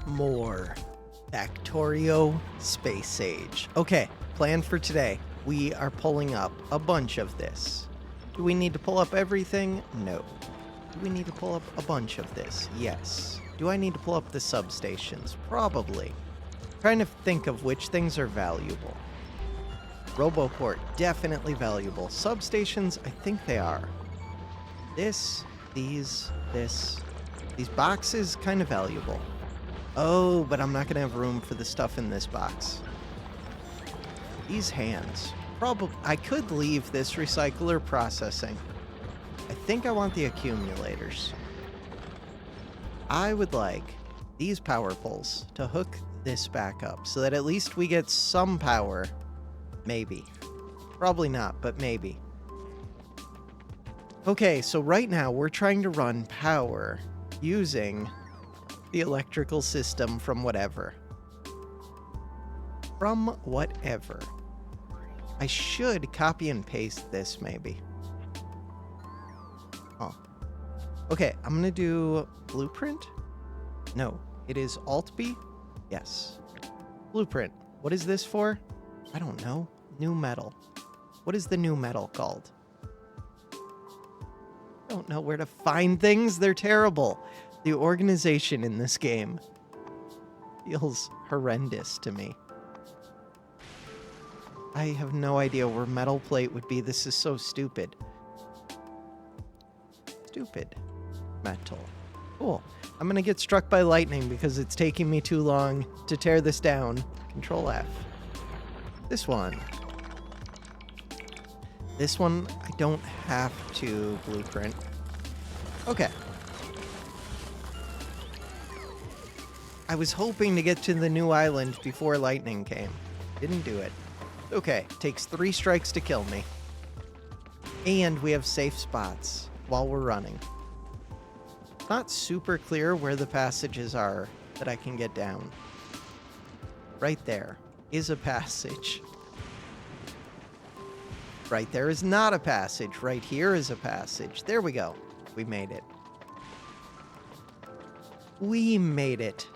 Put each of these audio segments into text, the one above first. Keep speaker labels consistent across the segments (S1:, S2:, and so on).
S1: more Factorio Space Age. Okay, plan for today. We are pulling up a bunch of this. Do we need to pull up everything? No. Do we need to pull up a bunch of this? Yes. Do I need to pull up the substations? Probably. Trying to think of which things are valuable. Roboport, definitely valuable. Substations, I think they are. This, these boxes, kind of valuable. Oh, but I'm not going to have room for the stuff in this box. These hands. Probably, I could leave this recycler processing. I think I want the accumulators. I would like these power poles to hook this back up so that at least we get some power. Maybe. Probably not, but maybe. Okay, so right now we're trying to run power using the electrical system from whatever. From whatever. I should copy and paste this, maybe. Oh. Okay, I'm gonna do blueprint? No, it is Alt-B? Yes. Blueprint. What is this for? I don't know. New metal. What is the new metal called? Don't know where to find things. They're terrible. The organization in this game feels horrendous to me. I have no idea where metal plate would be. This is so stupid. Stupid. Metal. Cool. I'm gonna get struck by lightning because it's taking me too long to tear this down. Control F. This one. This one, I don't have to blueprint. Okay. I was hoping to get to the new island before lightning came. Didn't do it. Okay, takes 3 strikes to kill me. And we have safe spots while we're running. Not super clear where the passages are that I can get down. Right there is a passage. Right there is not a passage. Right here is a passage. There we go. We made it. We made it.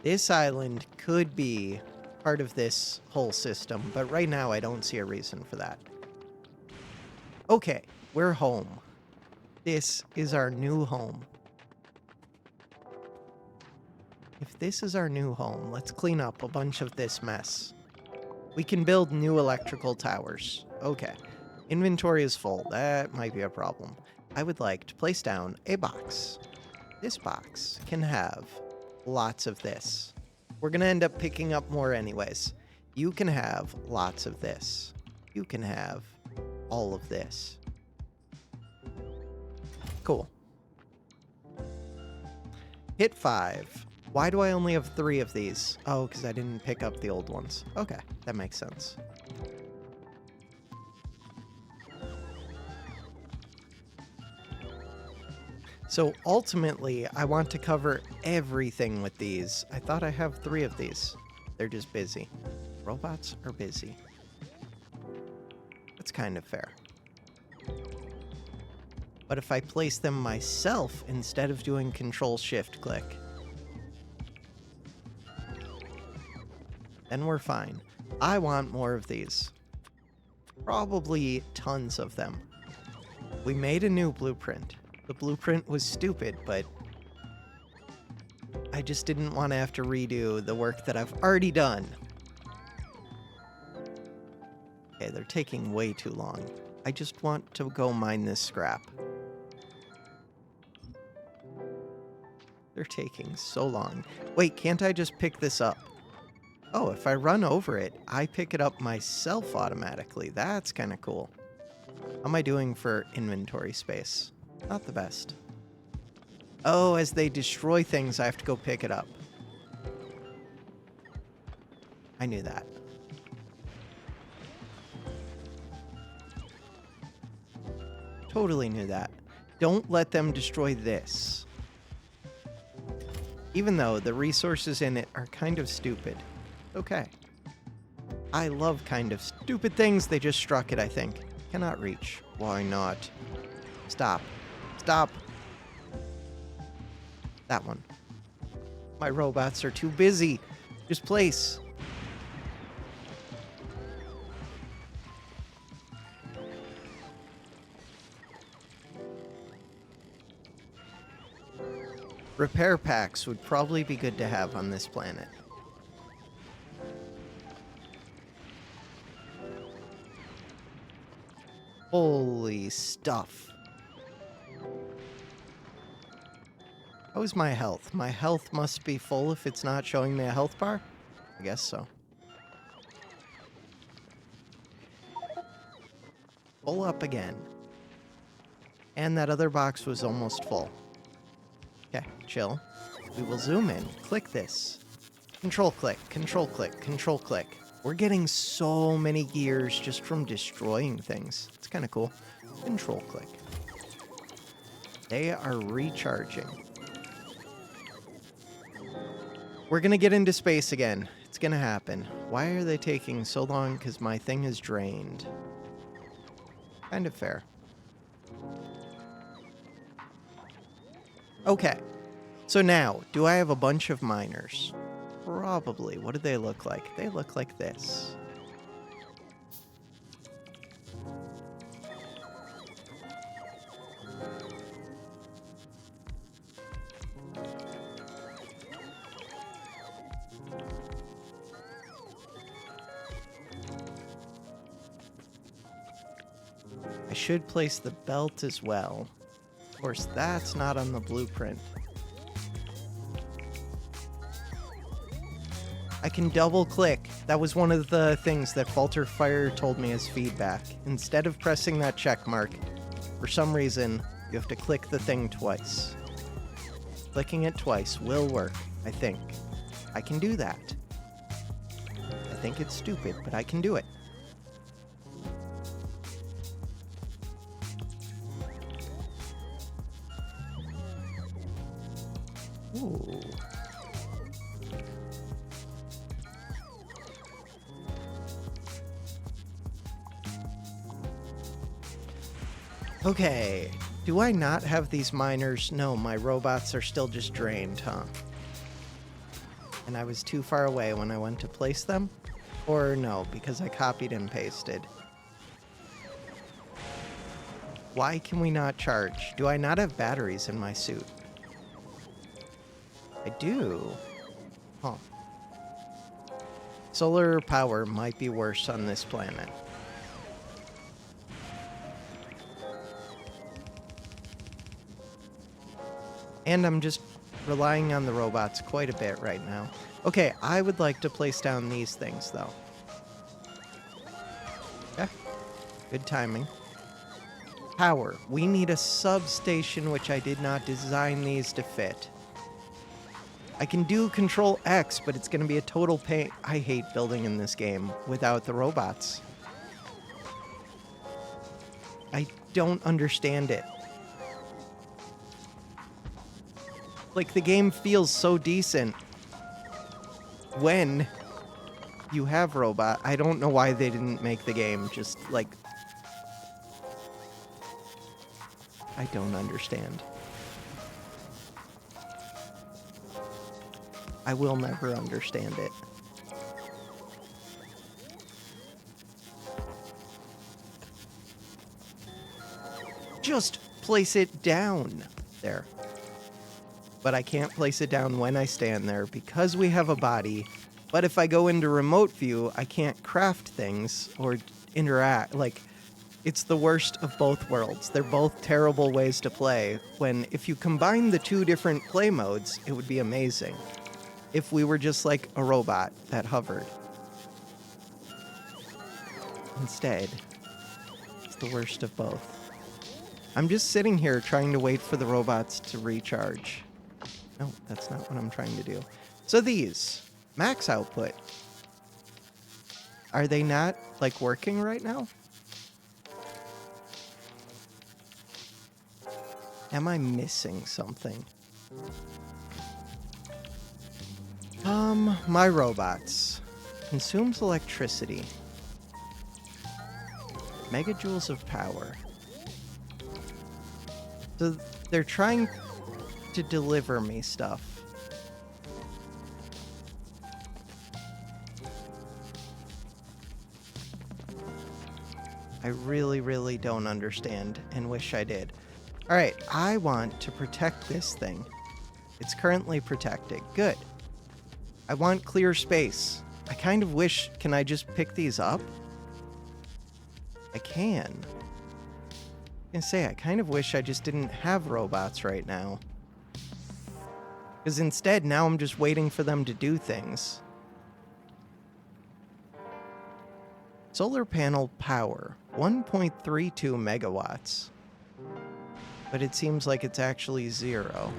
S1: This island could be part of this whole system, but right now I don't see a reason for that. Okay, we're home. This is our new home. If this is our new home, let's clean up a bunch of this mess. We can build new electrical towers. Okay. Inventory is full. That might be a problem. I would like to place down a box. This box can have lots of this. We're going to end up picking up more anyways. You can have lots of this. You can have all of this. Cool. Hit 5. Why do I only have 3 of these? Oh, because I didn't pick up the old ones. Okay, that makes sense. So ultimately, I want to cover everything with these. I thought I have 3 of these. They're just busy. Robots are busy. That's kind of fair. But if I place them myself instead of doing Control-Shift-Click, then we're fine. I want more of these. Probably tons of them. We made a new blueprint. The blueprint was stupid, but I just didn't want to have to redo the work that I've already done. Okay, they're taking way too long. I just want to go mine this scrap. They're taking so long. Wait, can't I just pick this up? Oh, if I run over it, I pick it up myself automatically. That's kind of cool. How am I doing for inventory space? Not the best. Oh, as they destroy things, I have to go pick it up. I knew that. Totally knew that. Don't let them destroy this. Even though the resources in it are kind of stupid. Okay. I love kind of stupid things. They just struck it, I think. Cannot reach. Why not? Stop. Stop. That one. My robots are too busy. Just place. Repair packs would probably be good to have on this planet. Holy stuff. How is my health? My health must be full if it's not showing me a health bar? I guess so. Full up again. And that other box was almost full. Okay, chill. We will zoom in. Click this. Control click, control click, control click. We're getting so many gears just from destroying things. It's kind of cool. Control click. They are recharging. We're going to get into space again. It's going to happen. Why are they taking so long? Because my thing is drained. Kind of fair. Okay. So now, do I have a bunch of miners? Probably. What do they look like? They look like this. I should place the belt as well. Of course, that's not on the blueprint. I can double click. That was one of the things that Falter Fire told me as feedback. Instead of pressing that check mark, for some reason, you have to click the thing twice. Clicking it twice will work, I think. I can do that. I think it's stupid, but I can do it. Ooh. Okay, do I not have these miners? No, my robots are still just drained, huh? And I was too far away when I went to place them? Or no, because I copied and pasted. Why can we not charge? Do I not have batteries in my suit? I do. Huh. Solar power might be worse on this planet. And I'm just relying on the robots quite a bit right now. Okay, I would like to place down these things, though. Yeah, good timing. Power. We need a substation, which I did not design these to fit. I can do Control X, but it's going to be a total pain. I hate building in this game without the robots. I don't understand it. Like, the game feels so decent when you have robot. I don't know why they didn't make the game just, like... I don't understand. I will never understand it. Just place it down. There. But I can't place it down when I stand there because we have a body. But if I go into remote view, I can't craft things or interact. Like, it's the worst of both worlds. They're both terrible ways to play, when if you combine the two different play modes, it would be amazing. If we were just like a robot that hovered. Instead, it's the worst of both. I'm just sitting here trying to wait for the robots to recharge. No, that's not what I'm trying to do. So these, max output. Are they not, like, working right now? Am I missing something? My robots. Consumes electricity. Megajoules of power. So they're trying to deliver me stuff. I really, really don't understand and wish I did. All right, I want to protect this thing. It's currently protected. Good. I want clear space. I kind of wish... Can I just pick these up? I can. I can say I kind of wish I just didn't have robots right now. Because instead, now I'm just waiting for them to do things. Solar panel power, 1.32 megawatts. But it seems like it's actually 0.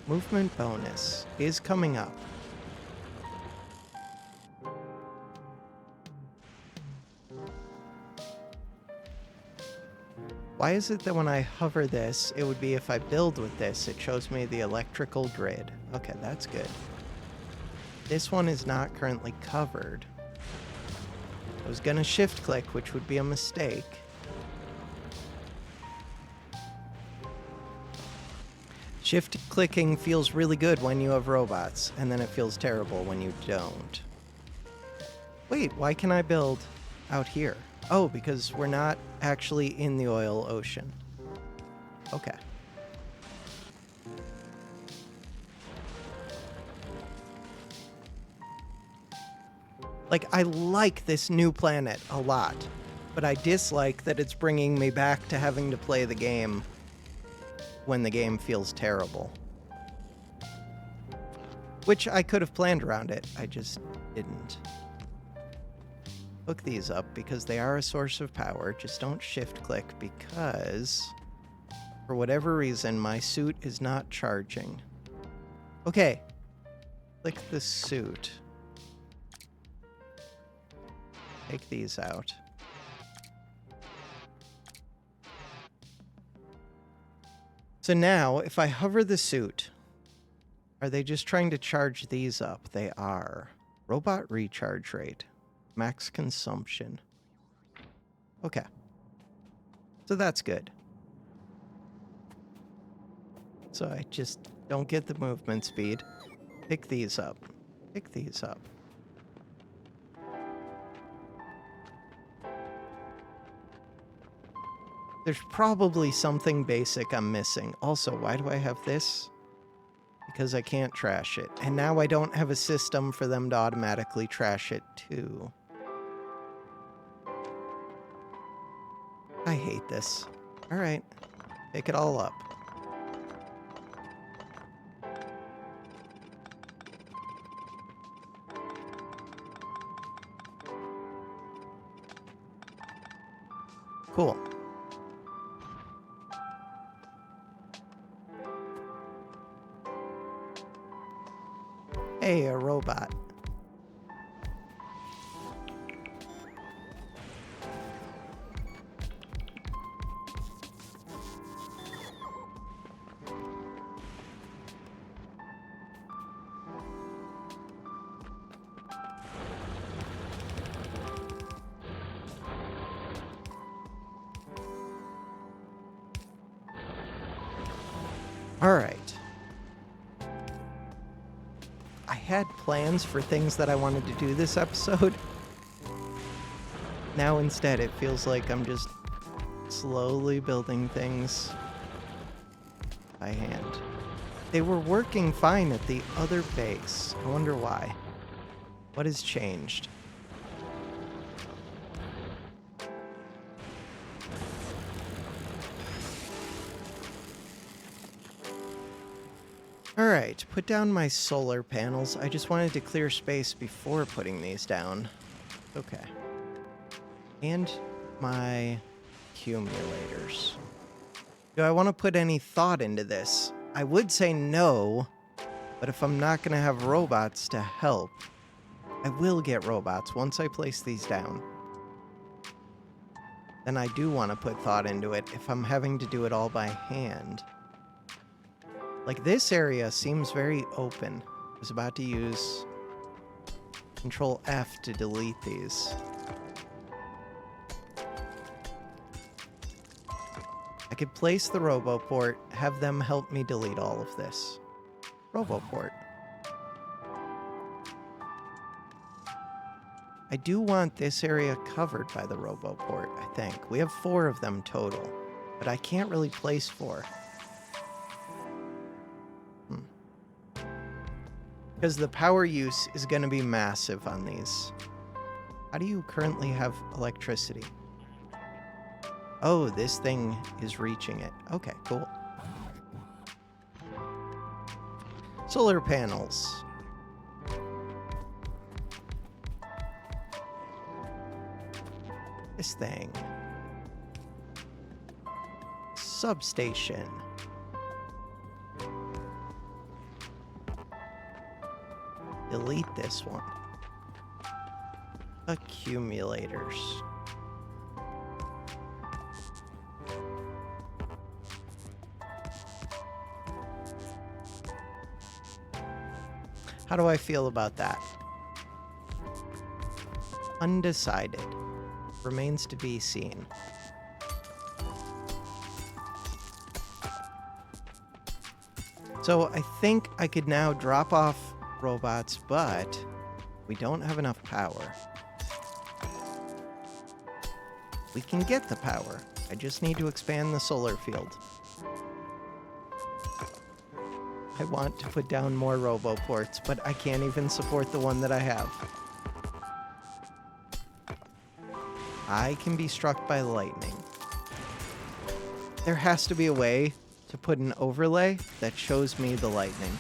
S1: Movement bonus is coming up. Why is it that when I hover this, it would be if I build with this, it shows me the electrical grid. Okay, that's good. This one is not currently covered. I was gonna shift click, which would be a mistake. Shift clicking feels really good when you have robots, and then it feels terrible when you don't. Wait, why can I build out here? Oh, because we're not actually in the oil ocean. Okay. Like, I like this new planet a lot, but I dislike that it's bringing me back to having to play the game when the game feels terrible. Which I could have planned around it, I just didn't. Hook these up because they are a source of power. Just don't shift click because, for whatever reason, my suit is not charging. Okay. Click the suit. Take these out. So now, if I hover the suit, are they just trying to charge these up? They are. Robot recharge rate. Max consumption. Okay. So that's good. So I just don't get the movement speed. Pick these up. Pick these up. There's probably something basic I'm missing. Also, why do I have this? Because I can't trash it. And now I don't have a system for them to automatically trash it too. I hate this. Alright. Pick it all up. Cool. Hey, a robot. All right. I had plans for things that I wanted to do this episode. Now instead it feels like I'm just slowly building things by hand. They were working fine at the other base. I wonder why. What has changed? Alright, put down my solar panels. I just wanted to clear space before putting these down. Okay. And my accumulators. Do I want to put any thought into this? I would say no, but if I'm not going to have robots to help, I will get robots once I place these down. Then I do want to put thought into it if I'm having to do it all by hand. Like, this area seems very open. I was about to use Control F to delete these. I could place the RoboPort, have them help me delete all of this. RoboPort. I do want this area covered by the RoboPort, I think. We have 4 of them total, but I can't really place 4. Because the power use is going to be massive on these. How do you currently have electricity? Oh, this thing is reaching it. Okay, cool. Solar panels. This thing. Substation. Delete this one. Accumulators. How do I feel about that? Undecided. Remains to be seen. So I think I could now drop off robots, but we don't have enough power. We can get the power. I just need to expand the solar field. I want to put down more RoboPorts, but I can't even support the one that I have. I can be struck by lightning. There has to be a way to put an overlay that shows me the lightning.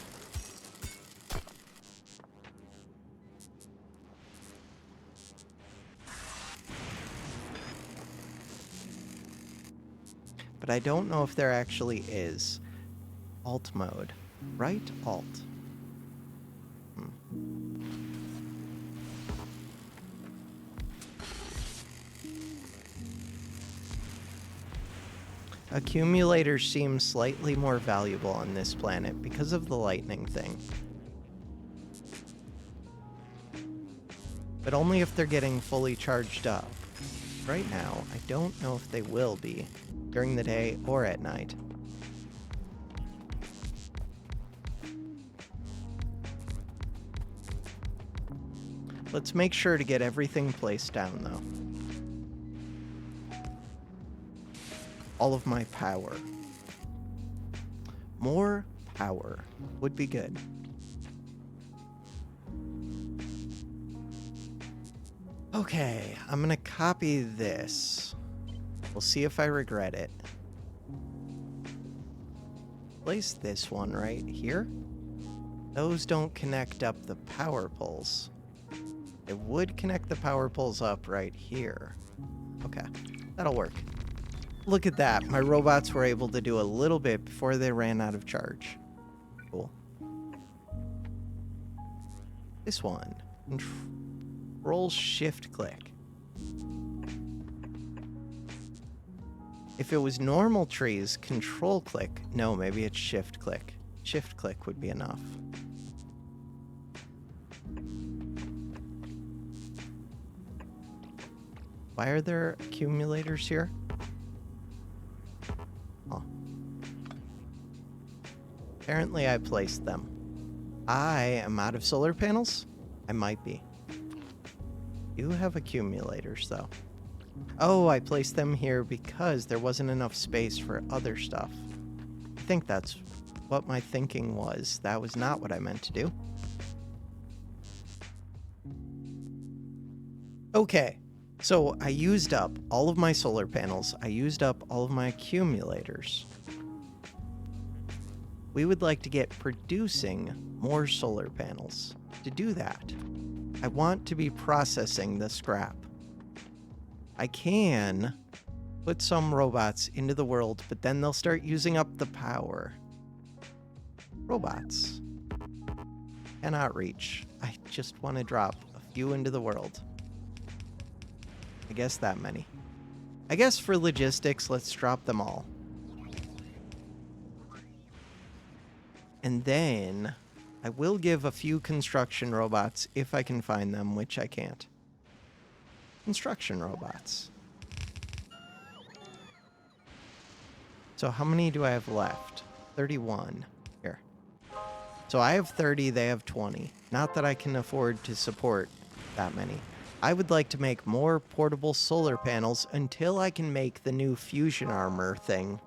S1: But I don't know if there actually is. Alt mode. Right alt. Accumulators seem slightly more valuable on this planet because of the lightning thing. But only if they're getting fully charged up. Right now, I don't know if they will be during the day or at night. Let's make sure to get everything placed down, though. All of my power. More power would be good. Okay, I'm gonna copy this. We'll see if I regret it. Place this one right here. Those don't connect up the power poles. It would connect the power poles up right here. Okay, that'll work. Look at that. My robots were able to do a little bit before they ran out of charge. Cool. This one. Control shift click. If it was normal trees, control click. No, maybe it's shift click. Shift click would be enough. Why are there accumulators here? Oh. Apparently I placed them. I am out of solar panels? I might be. You have accumulators, though. Oh, I placed them here because there wasn't enough space for other stuff. I think that's what my thinking was. That was not what I meant to do. Okay, so I used up all of my solar panels. I used up all of my accumulators. We would like to get producing more solar panels. To do that, I want to be processing the scrap. I can put some robots into the world, but then they'll start using up the power. Robots. Cannot reach. I just want to drop a few into the world. I guess that many. I guess for logistics, let's drop them all. And then I will give a few construction robots if I can find them, which I can't. Construction robots. So how many do I have left? 31. Here. So I have 30, they have 20. Not that I can afford to support that many. I would like to make more portable solar panels until I can make the new fusion armor thing.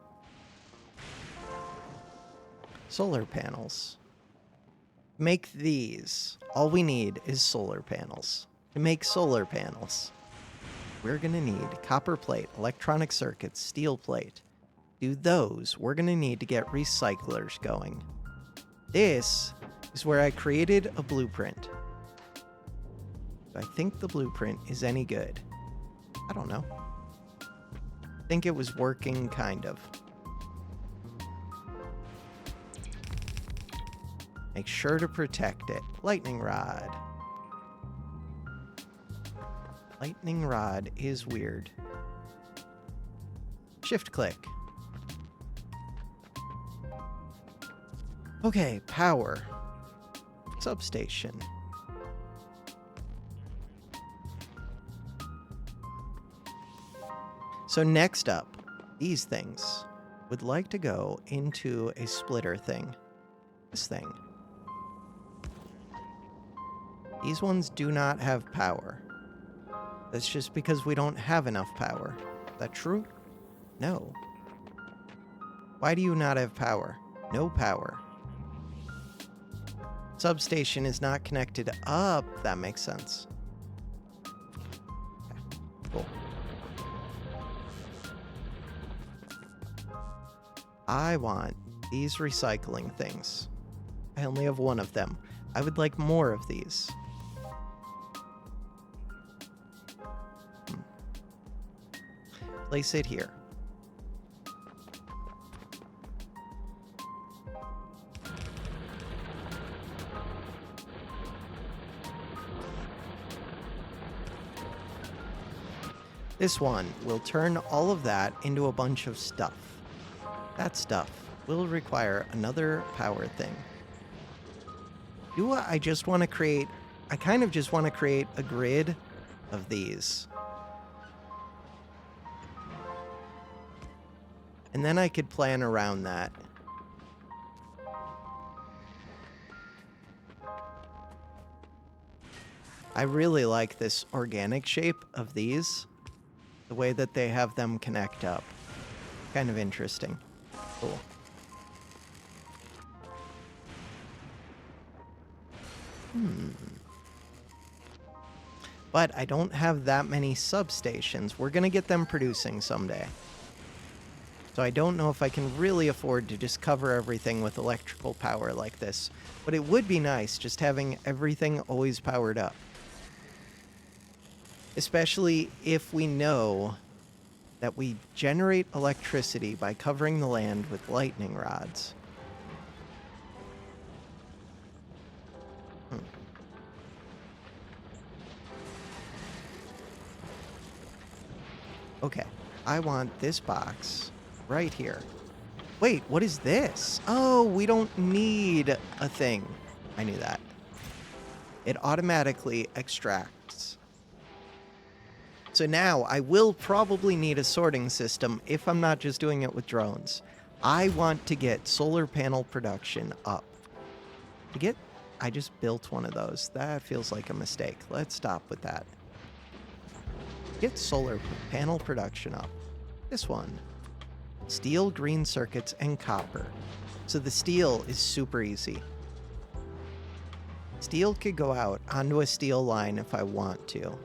S1: Solar panels. Make these. All we need is solar panels. To make solar panels, we're going to need copper plate, electronic circuits, steel plate. Do those, we're going to need to get recyclers going. This is where I created a blueprint. Do I think the blueprint is any good? I don't know. I think it was working, kind of. Make sure to protect it. Lightning rod. Lightning rod is weird. Shift click. Okay, power. Substation. So next up, these things would like to go into a splitter thing. This thing. These ones do not have power. That's just because we don't have enough power. Is that true? No. Why do you not have power? No power. Substation is not connected up. That makes sense. Okay, cool. I want these recycling things. I only have one of them. I would like more of these. Place it here. This one will turn all of that into a bunch of stuff. That stuff will require another power thing. Do I just want to create... I kind of just want to create a grid of these. And then I could plan around that. I really like this organic shape of these. The way that they have them connect up. Kind of interesting. Cool. But I don't have that many substations. We're going to get them producing someday. So I don't know if I can really afford to just cover everything with electrical power like this. But it would be nice just having everything always powered up. Especially if we know that we generate electricity by covering the land with lightning rods. Okay, I want this box right here. Wait, what is this? Oh, we don't need a thing. I knew that. It automatically extracts. So now I will probably need a sorting system if I'm not just doing it with drones. I want to get solar panel production up. I just built one of those. That feels like a mistake. Let's stop with that. Get solar panel production up. This one. Steel, green circuits, and copper. So the steel is super easy. Steel could go out onto a steel line if I want to.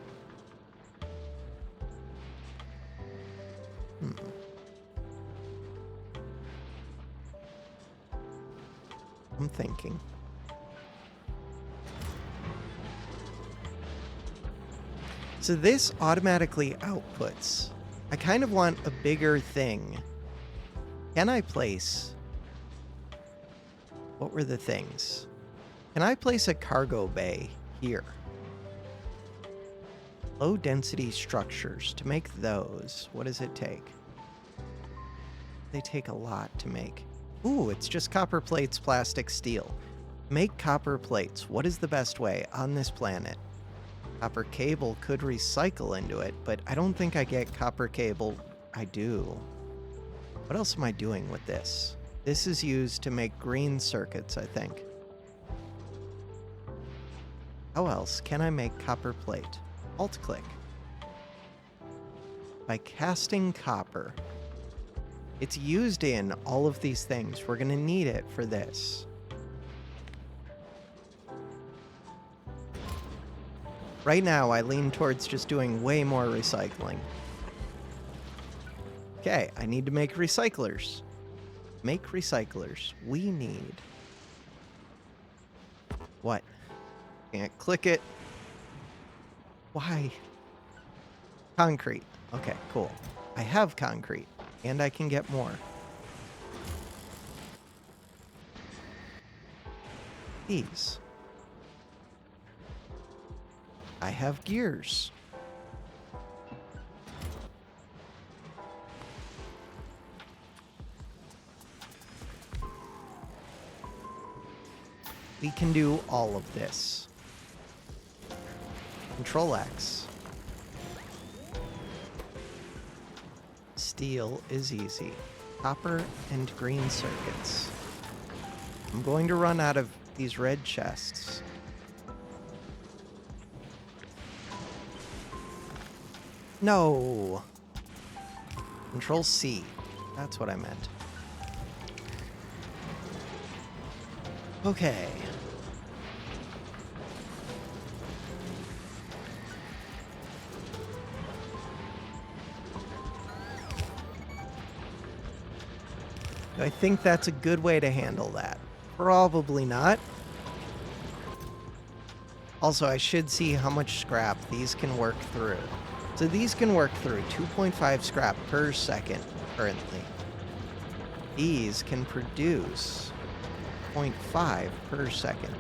S1: I'm thinking. So this automatically outputs. I kind of want a bigger thing. Can I place... What were the things? Can I place a cargo bay here? Low density structures. To make those, what does it take? They take a lot to make. Ooh, it's just copper plates, plastic, steel. Make copper plates. What is the best way on this planet? Copper cable could recycle into it, but I don't think I get copper cable. I do. What else am I doing with this? This is used to make green circuits, I think. How else can I make copper plate? Alt-click. By casting copper. It's used in all of these things. We're going to need it for this. Right now, I lean towards just doing way more recycling. Okay, I need to make recyclers. Make recyclers. We need... What? Can't click it. Why? Concrete. Okay, cool. I have concrete, and I can get more. These. I have gears. We can do all of this. Control X. Steel is easy. Copper and green circuits. I'm going to run out of these red chests. No. Control C. That's what I meant. Okay. Do I think that's a good way to handle that? Probably not. Also, I should see how much scrap these can work through. So these can work through 2.5 scrap per second currently. These can produce 0.5 per second.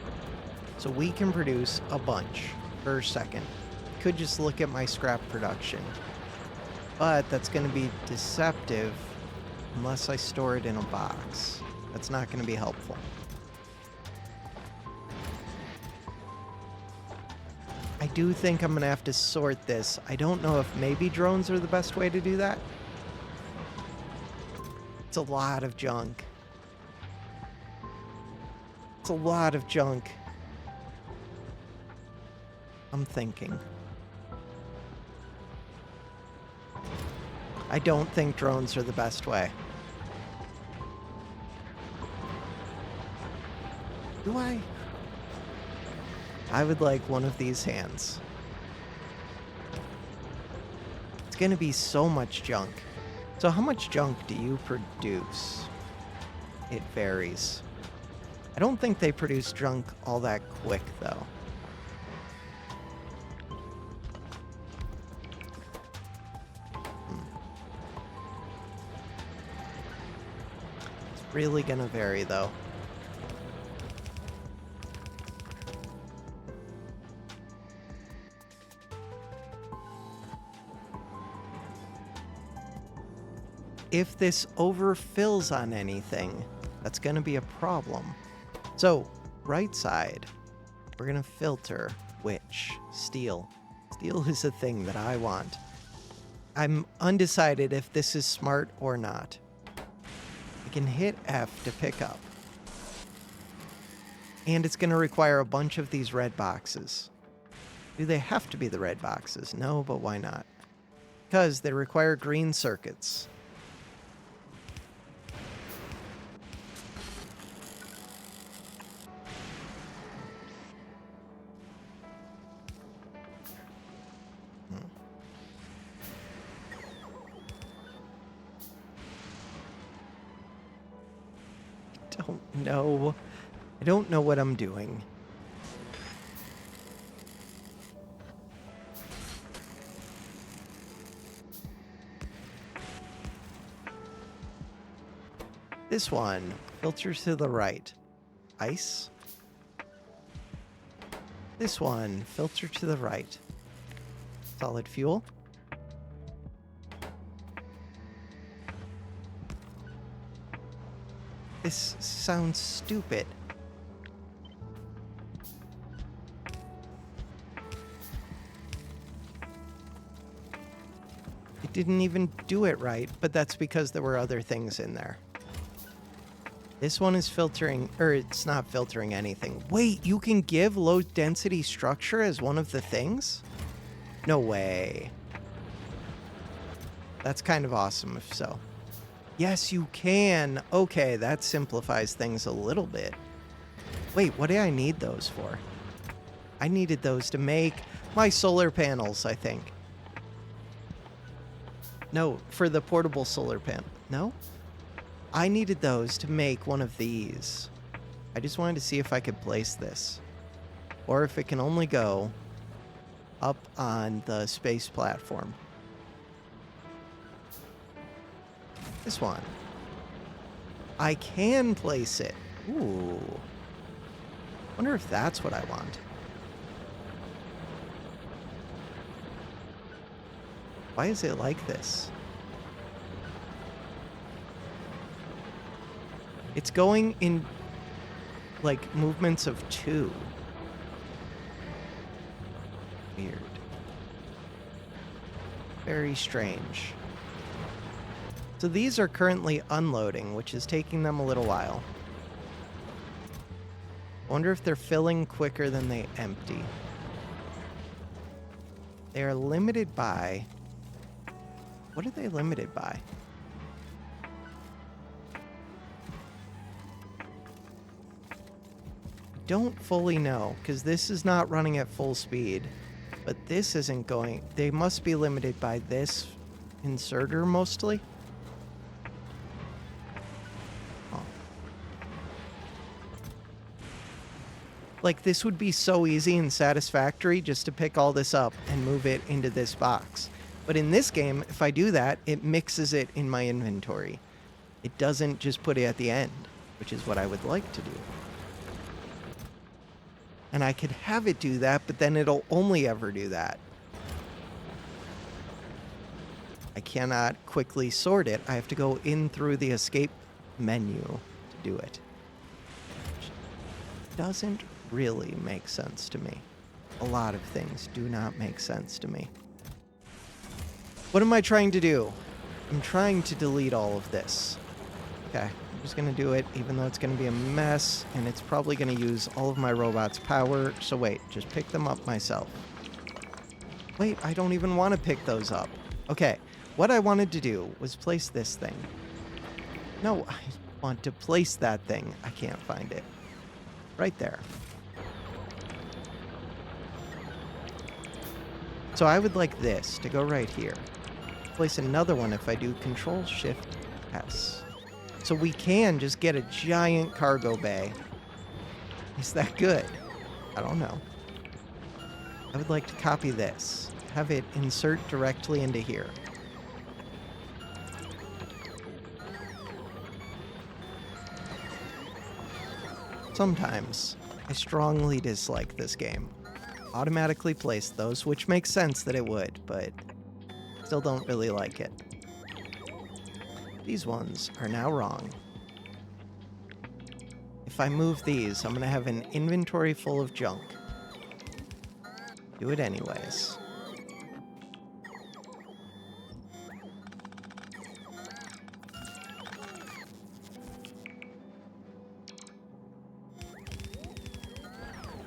S1: So we can produce a bunch per second. Could just look at my scrap production. But that's going to be deceptive unless I store it in a box. That's not going to be helpful. I do think I'm going to have to sort this. I don't know if maybe drones are the best way to do that. It's a lot of junk. It's a lot of junk. I'm thinking. I don't think drones are the best way. Do I? I would like one of these hands. It's gonna be so much junk. So how much junk do you produce? It varies. I don't think they produce junk all that quick, though. It's really gonna vary, though. If this overfills on anything, that's going to be a problem. So, right side, we're going to filter which? Steel. Steel is a thing that I want. I'm undecided if this is smart or not. I can hit F to pick up. And it's going to require a bunch of these red boxes. Do they have to be the red boxes? No, but why not? Because they require green circuits. No, I don't know what I'm doing. This one filters to the right. Ice. This one filter to the right. Solid fuel. This sounds stupid. It didn't even do it right, but that's because there were other things in there. This one is filtering, or it's not filtering anything. Wait, you can give low density structure as one of the things? No way. That's kind of awesome if so. Yes, you can. Okay, that simplifies things a little bit. Wait, what do I need those for? I needed those to make my solar panels, I think. No, for the portable solar panel. No? I needed those to make one of these. I just wanted to see if I could place this. Or if it can only go up on the space platform. This one. I can place it. Ooh. Wonder if that's what I want. Why is it like this? It's going in, like, movements of 2. Weird. Very strange. So these are currently unloading, which is taking them a little while. I wonder if they're filling quicker than they empty. They are limited by... What are they limited by? Don't fully know, because this is not running at full speed, but this isn't going... They must be limited by this inserter, mostly. Oh. Like, this would be so easy and satisfactory just to pick all this up and move it into this box. But in this game, if I do that, it mixes it in my inventory. It doesn't just put it at the end, which is what I would like to do. And I could have it do that, but then it'll only ever do that. I cannot quickly sort it. I have to go in through the escape menu to do it. Which doesn't really make sense to me. A lot of things do not make sense to me. What am I trying to do? I'm trying to delete all of this. Okay, I'm just going to do it, even though it's going to be a mess, and it's probably going to use all of my robot's power. So wait, just pick them up myself. Wait, I don't even want to pick those up. Okay, what I wanted to do was place this thing. No, I want to place that thing. I can't find it. Right there. So I would like this to go right here. Place another one if I do Control-Shift-S. So we can just get a giant cargo bay. Is that good? I don't know. I would like to copy this. Have it insert directly into here. Sometimes I strongly dislike this game. Automatically place those, which makes sense that it would, but still don't really like it. These ones are now wrong. If I move these, I'm going to have an inventory full of junk. Do it anyways.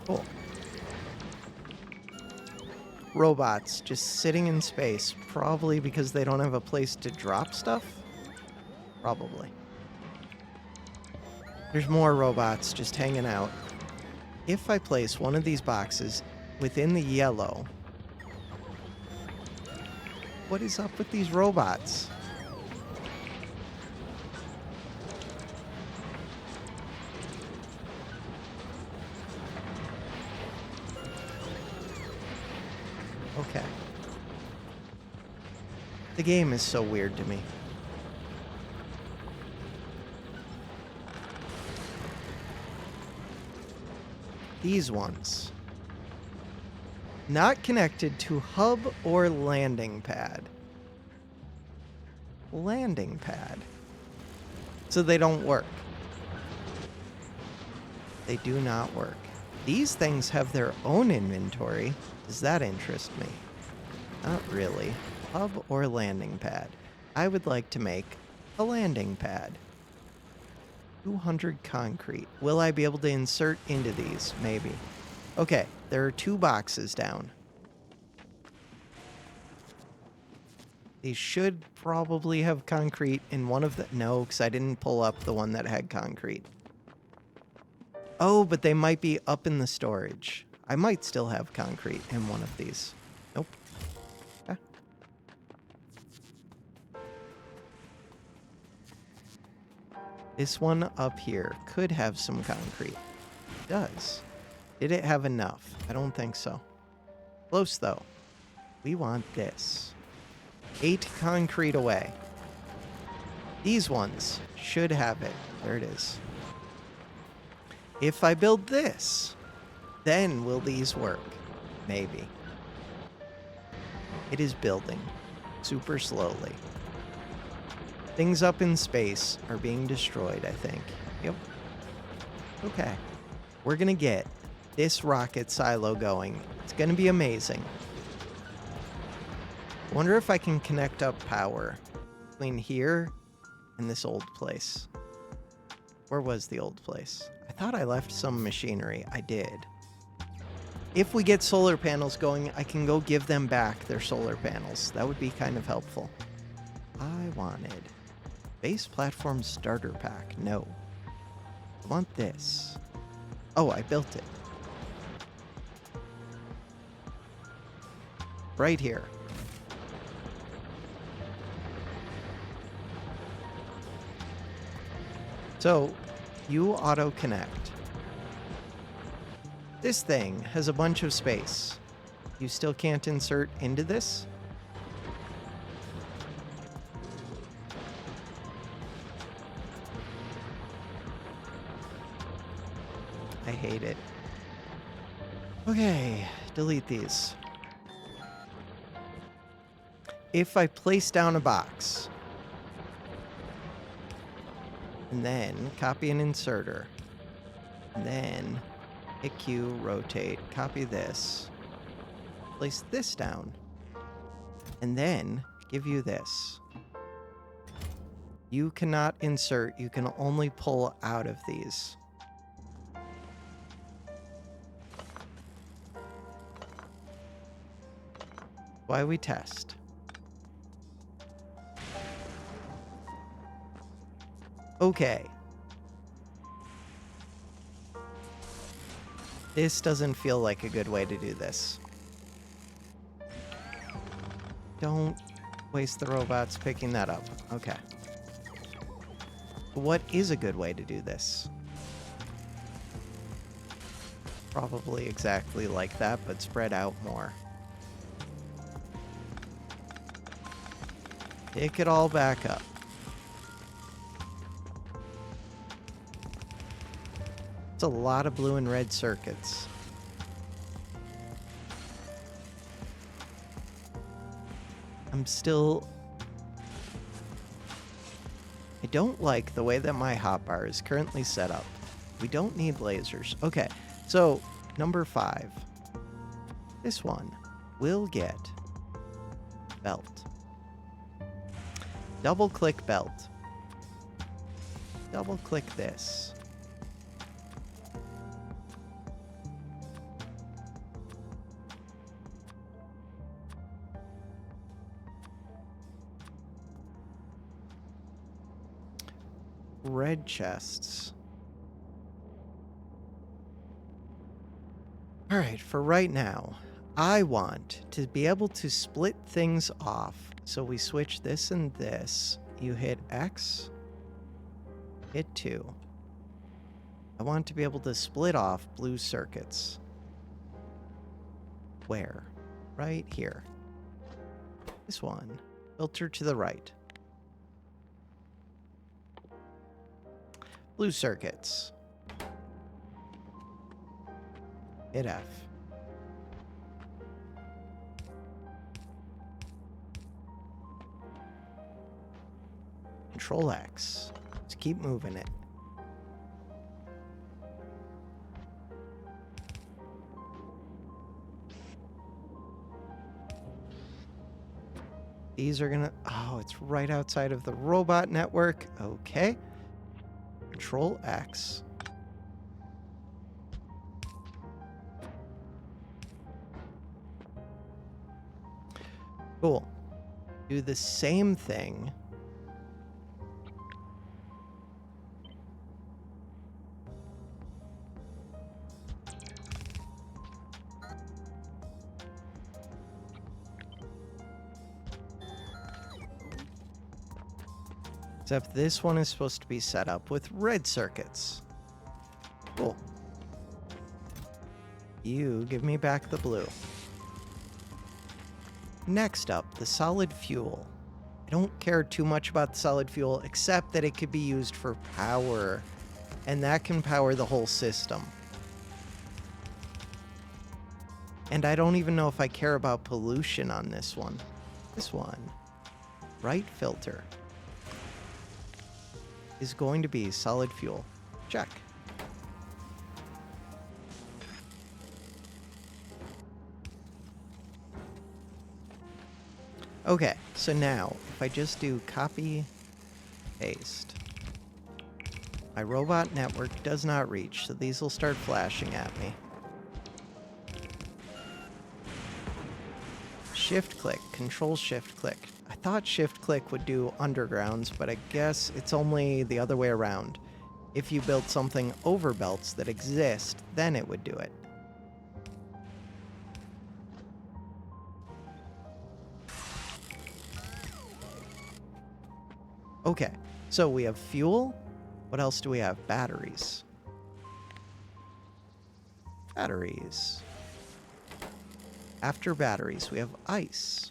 S1: Cool. Robots just sitting in space, probably because they don't have a place to drop stuff? Probably. There's more robots just hanging out. If I place one of these boxes within the yellow... What is up with these robots? Okay. The game is so weird to me. These ones. Not connected to hub or landing pad. Landing pad. So they don't work. They do not work. These things have their own inventory. Does that interest me? Not really. Hub or landing pad? I would like to make a landing pad. 200 concrete. Will I be able to insert into these? Maybe. Okay, there are 2 boxes down. These should probably have concrete in one of the... No, because I didn't pull up the one that had concrete. Oh, but they might be up in the storage. I might still have concrete in one of these. Nope. Okay. This one up here could have some concrete. It does. Did it have enough? I don't think so. Close, though. We want this. 8 concrete away. These ones should have it. There it is. If I build this, then will these work? Maybe. It is building super slowly. Things up in space are being destroyed, I think. Yep. Okay. We're going to get this rocket silo going. It's going to be amazing. I wonder if I can connect up power between here and this old place. Where was the old place? I thought I left some machinery. I did. If we get solar panels going, I can go give them back their solar panels. That would be kind of helpful. I wanted base platform starter pack. No. I want this. Oh, I built it. Right here. So, you auto-connect. This thing has a bunch of space. You still can't insert into this? I hate it. Okay, delete these. If I place down a box, and then copy an inserter, and then hit Q, rotate, copy this, place this down, and then give you this. You cannot insert, you can only pull out of these. Why we test. Okay. This doesn't feel like a good way to do this. Don't waste the robots picking that up. Okay. What is a good way to do this? Probably exactly like that, but spread out more. Pick it all back up. It's a lot of blue and red circuits. I don't like the way that my hotbar is currently set up. We don't need lasers. Okay, so number 5. This one will get belt. Double click belt. Double click this. Red chests. All right, for right now, I want to be able to split things off. So we switch this and this. You hit X, hit 2. I want to be able to split off blue circuits. Where? Right here. This one. Filter to the right. Blue circuits. Hit F. Control X. Let's keep moving it. These are gonna... Oh, it's right outside of the robot network. Okay. Control X. Cool. Do the same thing. Except this one is supposed to be set up with red circuits. Cool. You give me back the blue. Next up, the solid fuel. I don't care too much about the solid fuel, except that it could be used for power. And that can power the whole system. And I don't even know if I care about pollution on this one. This one, right filter, is going to be solid fuel. Check. Okay, so now, if I just do copy, paste, my robot network does not reach, so these will start flashing at me. Shift click, control shift click. I thought shift click would do undergrounds, but I guess it's only the other way around. If you built something over belts that exist, then it would do it. Okay, so we have fuel. What else do we have? Batteries. Batteries. After batteries, we have ice.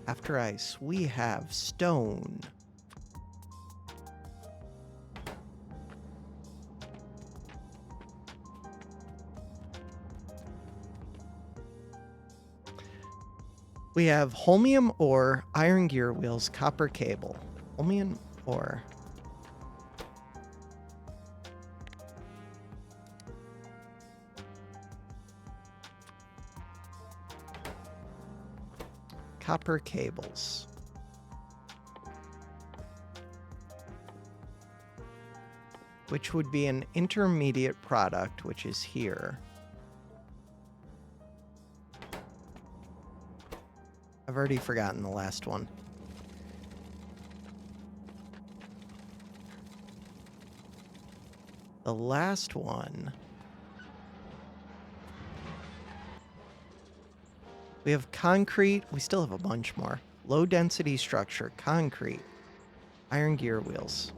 S1: After ice, we have stone. We have holmium ore, iron gear wheels, copper cable. Holmium ore. Copper cables. Which would be an intermediate product, which is here. I've already forgotten the last one. The last one. We have concrete. We still have a bunch more. Low density structure, concrete, iron gear wheels.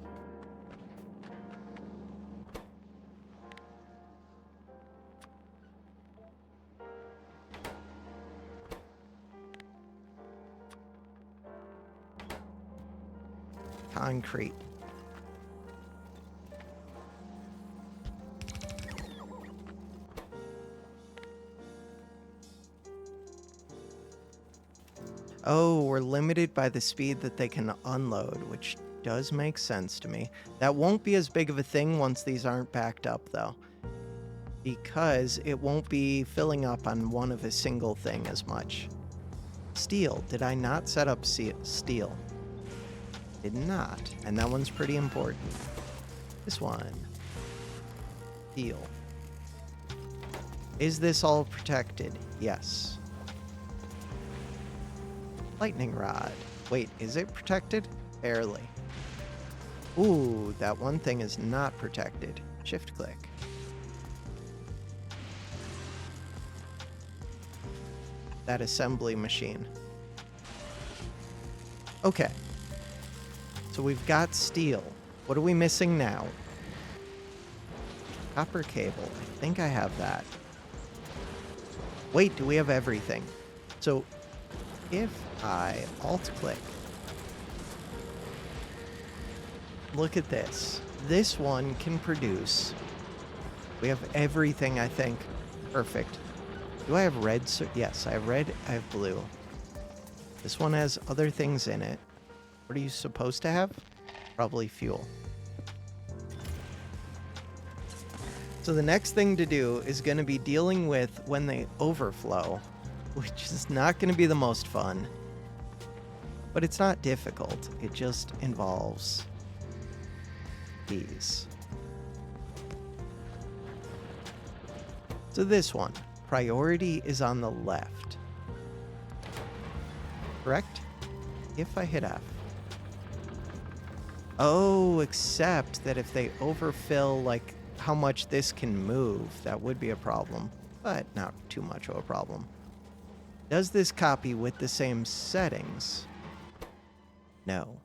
S1: Concrete. Oh, we're limited by the speed that they can unload, which does make sense to me. That won't be as big of a thing once these aren't backed up, though, because it won't be filling up on one of a single thing as much. Steel. Did I not set up steel? Did not, and that one's pretty important. This one. Steel. Is this all protected? Yes. Lightning rod. Wait, is it protected? Barely. Ooh, that one thing is not protected. Shift click. That assembly machine. Okay. So we've got steel. What are we missing now? Copper cable. I think I have that. Wait, do we have everything? So if I alt-click, look at this. This one can produce. We have everything, I think. Perfect. Do I have red? Yes, I have red. I have blue. This one has other things in it. What are you supposed to have? Probably fuel. So the next thing to do is going to be dealing with when they overflow. which is not going to be the most fun. But it's not difficult. It just involves these. So this one, priority is on the left. Correct? If I hit F. Oh, except that if they overfill, like, how much this can move, that would be a problem. But not too much of a problem. Does this copy with the same settings? No.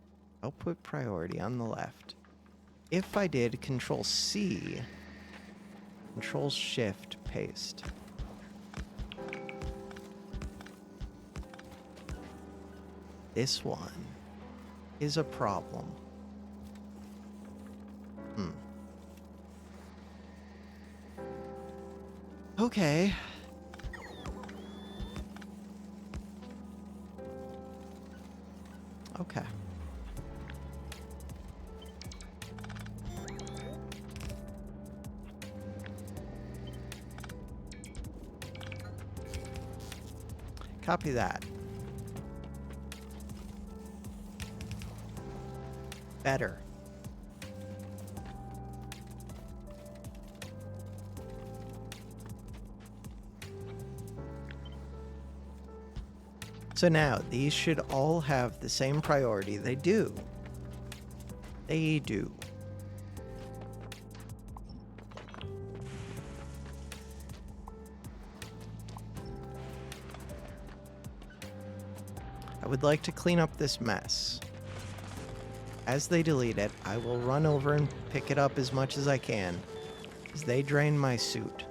S1: Output priority on the left. If I did Control C, Control Shift, paste. This one is a problem. Okay. Okay. Copy that. Better. So now, these should all have the same priority. They do. They do. I would like to clean up this mess. As they delete it, I will run over and pick it up as much as I can, as they drain my suit.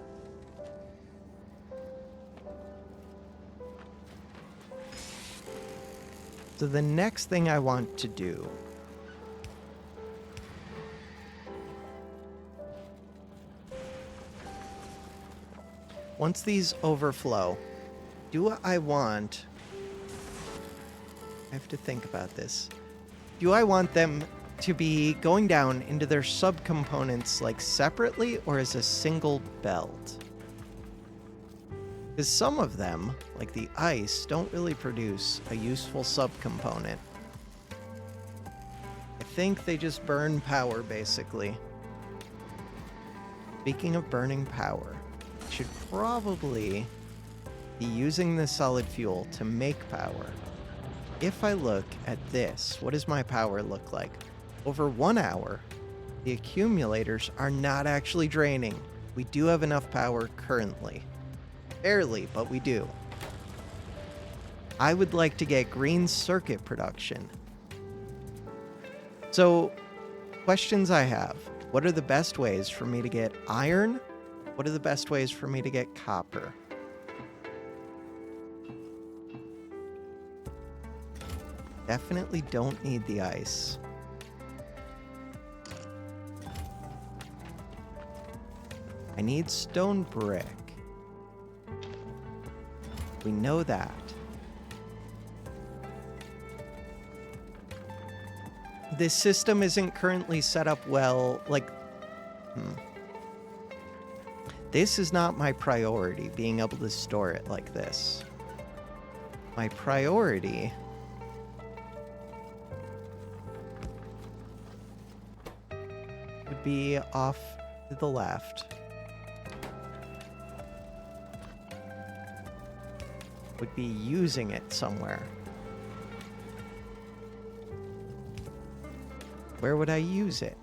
S1: So the next thing I want to do once these overflow, do I want, I have to think about this. Do I want them to be going down into their subcomponents like separately or as a single belt? Because some of them, like the ice, don't really produce a useful subcomponent. I think they just burn power, basically. Speaking of burning power, I should probably be using the solid fuel to make power. If I look at this, what does my power look like? Over 1 hour, the accumulators are not actually draining. We do have enough power currently. Barely, but we do. I would like to get green circuit production. So, questions I have. What are the best ways for me to get iron? What are the best ways for me to get copper? Definitely don't need the ice. I need stone brick. We know that. This system isn't currently set up well, like... This is not my priority, being able to store it like this. My priority... would be off to the left. Would be using it somewhere. Where would I use it?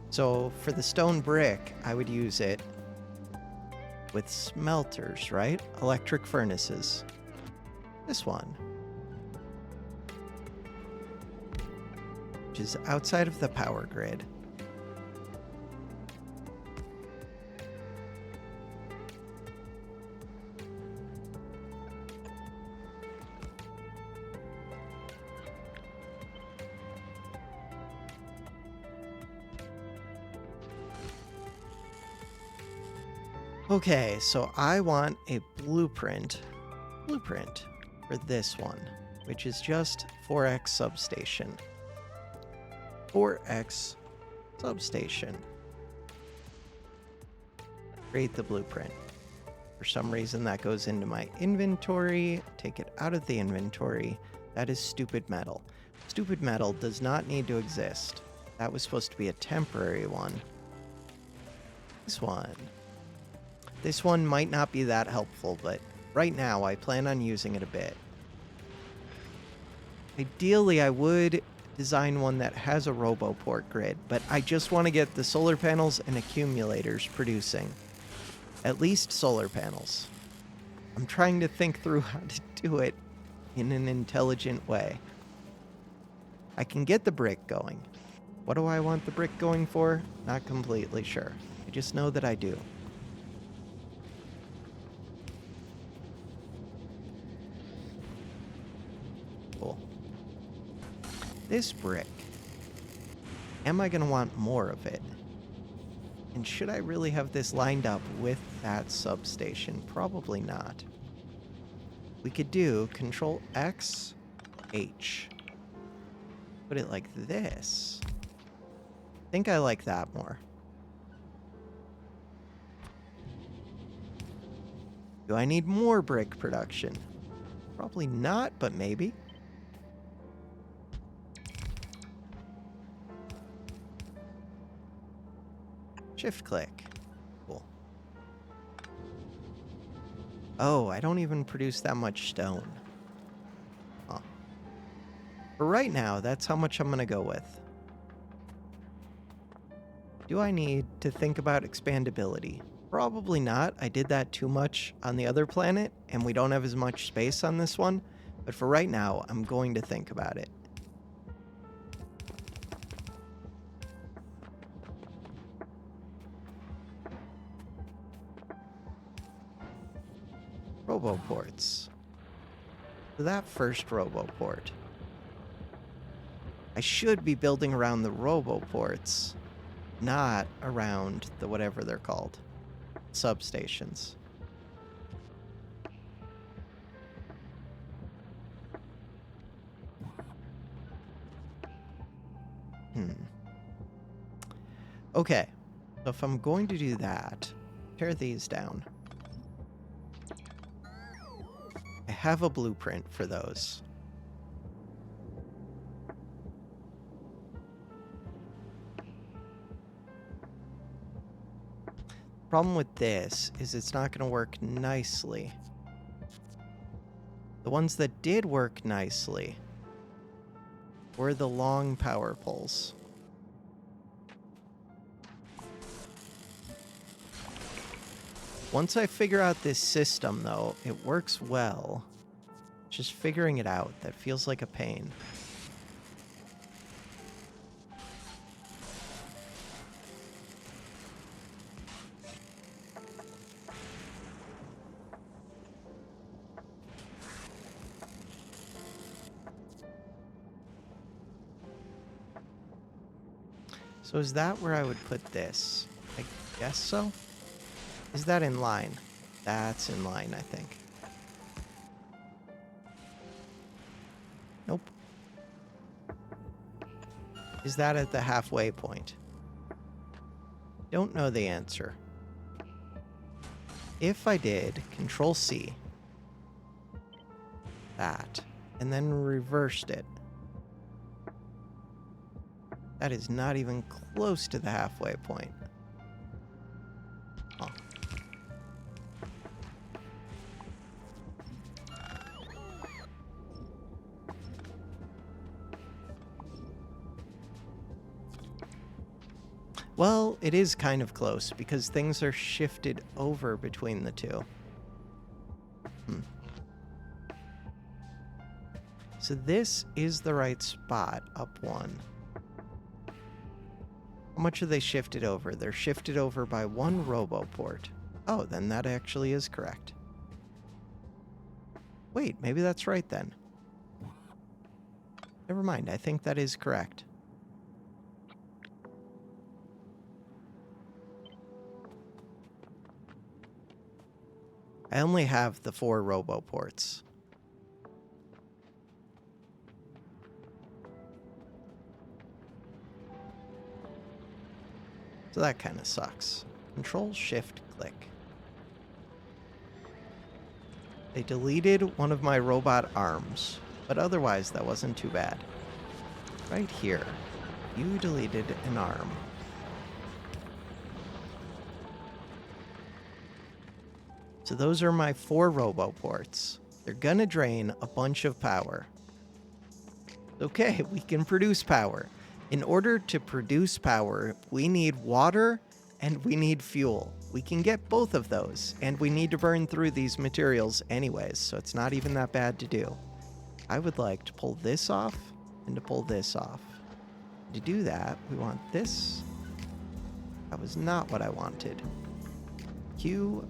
S1: So for the stone brick, I would use it with smelters, right? Electric furnaces. This one. Which is outside of the power grid. Okay, so I want a blueprint for this one, which is just 4x substation. 4x substation. Create the blueprint. For some reason, that goes into my inventory. Take it out of the inventory. That is stupid metal. Stupid metal does not need to exist. That was supposed to be a temporary one. This one. This one might not be that helpful, but right now I plan on using it a bit. Ideally, I would design one that has a RoboPort grid, but I just want to get the solar panels and accumulators producing. At least solar panels. I'm trying to think through how to do it in an intelligent way. I can get the brick going. What do I want the brick going for? Not completely sure. I just know that I do. Cool. This brick. Am I going to want more of it? And should I really have this lined up with that substation? Probably not. We could do Control X, H. Put it like this. I think I like that more. Do I need more brick production? Probably not, but maybe. Shift click. Cool. Oh, I don't even produce that much stone. Huh. For right now, that's how much I'm going to go with. Do I need to think about expandability? Probably not. I did that too much on the other planet, and we don't have as much space on this one. But for right now, I'm going to think about it. RoboPorts. So that first RoboPort. I should be building around the RoboPorts, not around the whatever they're called. Substations. Okay. So if I'm going to do that, tear these down. I have a blueprint for those. Problem with this is it's not going to work nicely. The ones that did work nicely were the long power poles. Once I figure out this system, though, it works well. Just figuring it out, that feels like a pain. So is that where I would put this? I guess so. Is that in line? That's in line, I think. Nope. Is that at the halfway point? Don't know the answer. If I did, Control C. That. And then reversed it. That is not even close to the halfway point. Huh. Well, it is kind of close because things are shifted over between the two. So this is the right spot, up one. How much are they shifted over? They're shifted over by one RoboPort. Oh, then that actually is correct. Wait, maybe that's right then. Never mind, I think that is correct. I only have the 4 RoboPorts. So that kind of sucks. Control Shift click. They deleted one of my robot arms, but otherwise that wasn't too bad. Right here, you deleted an arm. So those are my 4 roboports. They're gonna drain a bunch of power. Okay, we can produce power. In order to produce power, we need water and we need fuel. We can get both of those, and we need to burn through these materials anyways, so it's not even that bad to do. I would like to pull this off and to pull this off. To do that, we want this. That was not what I wanted. Q,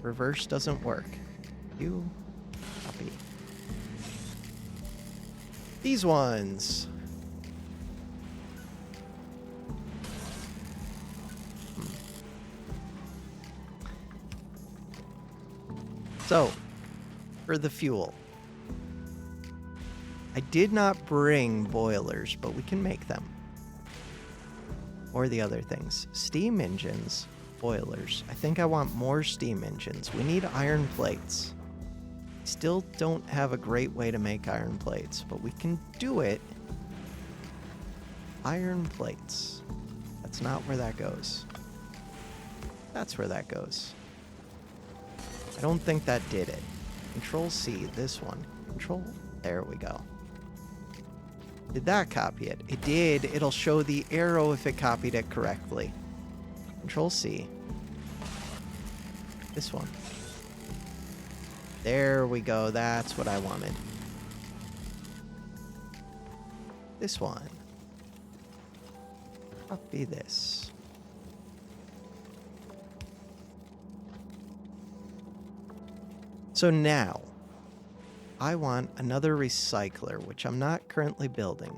S1: reverse doesn't work. Q, copy. These ones. So, for the fuel. I did not bring boilers, but we can make them. Or the other things. Steam engines, boilers. I think I want more steam engines. We need iron plates. Still don't have a great way to make iron plates, but we can do it. Iron plates. That's not where that goes. That's where that goes. I don't think that did it. Control C, this one. Control, there we go. Did that copy it? It did. It'll show the arrow if it copied it correctly. Control C. This one. There we go. That's what I wanted. This one. Copy this. So now, I want another recycler, which I'm not currently building.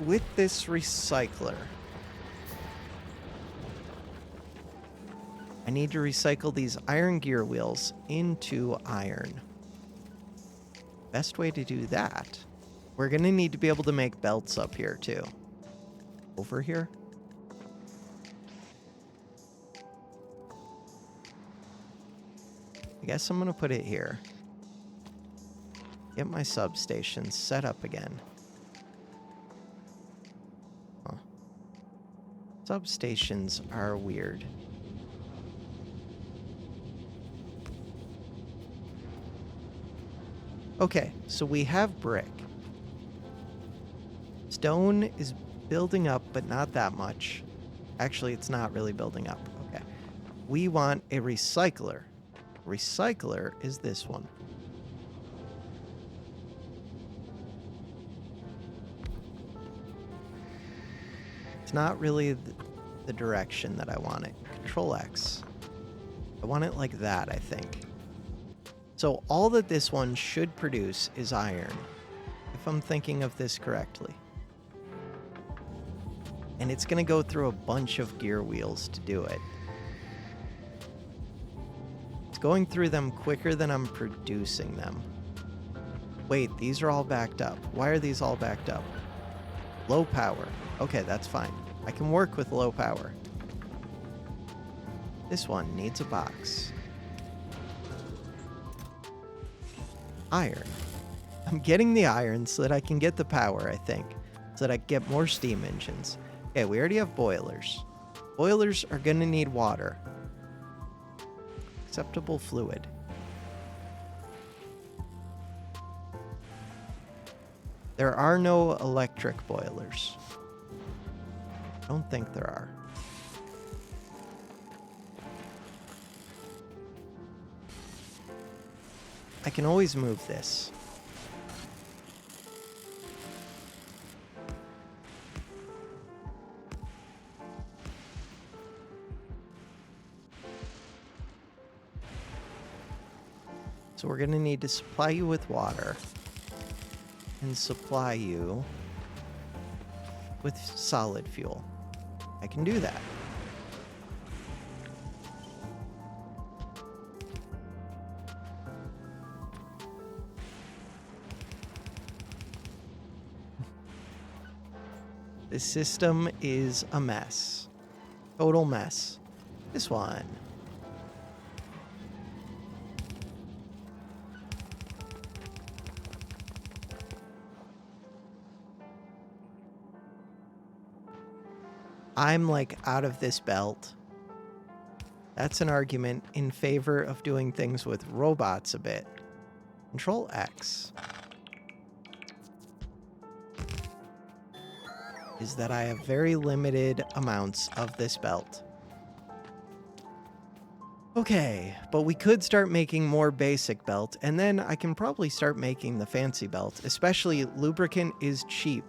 S1: With this recycler, I need to recycle these iron gear wheels into iron. Best way to do that, we're going to need to be able to make belts up here too. Over here. I guess I'm going to put it here. Get my substation set up again. Huh. Substations are weird. Okay, so we have brick. Stone is building up, but not that much. Actually, it's not really building up. Okay. We want a recycler. Recycler is this one. It's not really the direction that I want it. Control X. I want it like that, I think. So all that this one should produce is iron, if I'm thinking of this correctly. And it's going to go through a bunch of gear wheels to do it. Going through them quicker than I'm producing them. Wait, these are all backed up. Why are these all backed up? Low power. Okay, that's fine. I can work with low power. This one needs a box. Iron. I'm getting the iron so that I can get the power, I think. So that I can get more steam engines. Okay, we already have boilers. Boilers are going to need water. Acceptable fluid. There are no electric boilers. I don't think there are. I can always move this. So we're going to need to supply you with water and supply you with solid fuel. I can do that. This system is a mess. Total mess. This one. I'm like out of this belt. That's an argument in favor of doing things with robots a bit. Control X. Is that I have very limited amounts of this belt. Okay, but we could start making more basic belt, and then I can probably start making the fancy belt. Especially lubricant is cheap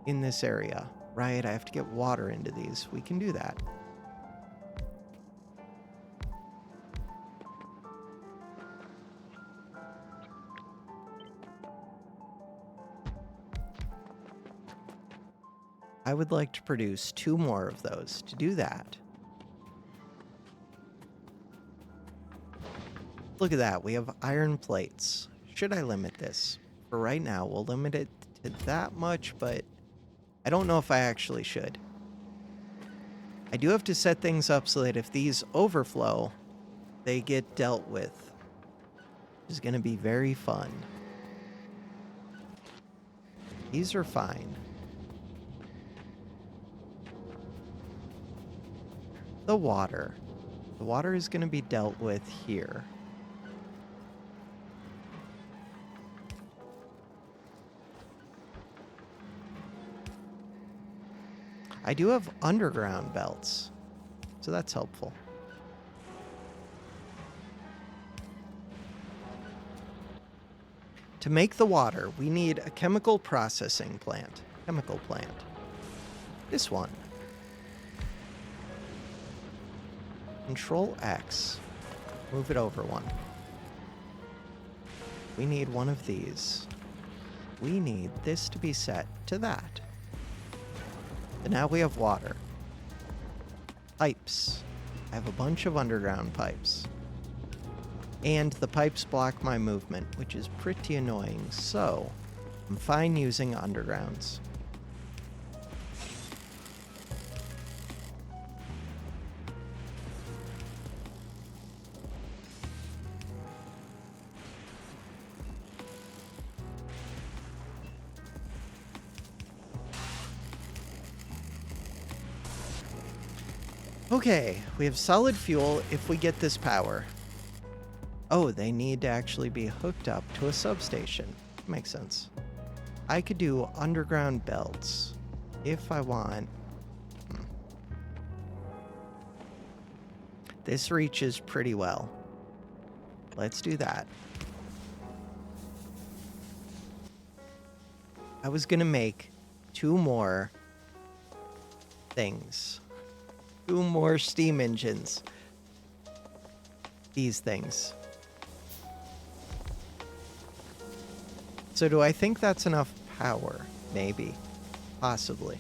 S1: in this area, right? I have to get water into these. We can do that. I would like to produce 2 more of those. To do that, look at that. We have iron plates. Should I limit this? For right now, we'll limit it to that much, but I don't know if I actually should. I do have to set things up so that if these overflow, they get dealt with. Which is going to be very fun. These are fine. The water. The water is going to be dealt with here. I do have underground belts, so that's helpful. To make the water, we need a chemical processing plant. Chemical plant. This one. Control X. Move it over one. We need one of these. We need this to be set to that. And now we have water. Pipes. I have a bunch of underground pipes. And the pipes block my movement, which is pretty annoying, so I'm fine using undergrounds. Okay, we have solid fuel if we get this power. Oh, they need to actually be hooked up to a substation. Makes sense. I could do underground belts if I want. This reaches pretty well. Let's do that. I was gonna make 2 more things. 2 more steam engines. These things. So do I think that's enough power? Maybe. Possibly.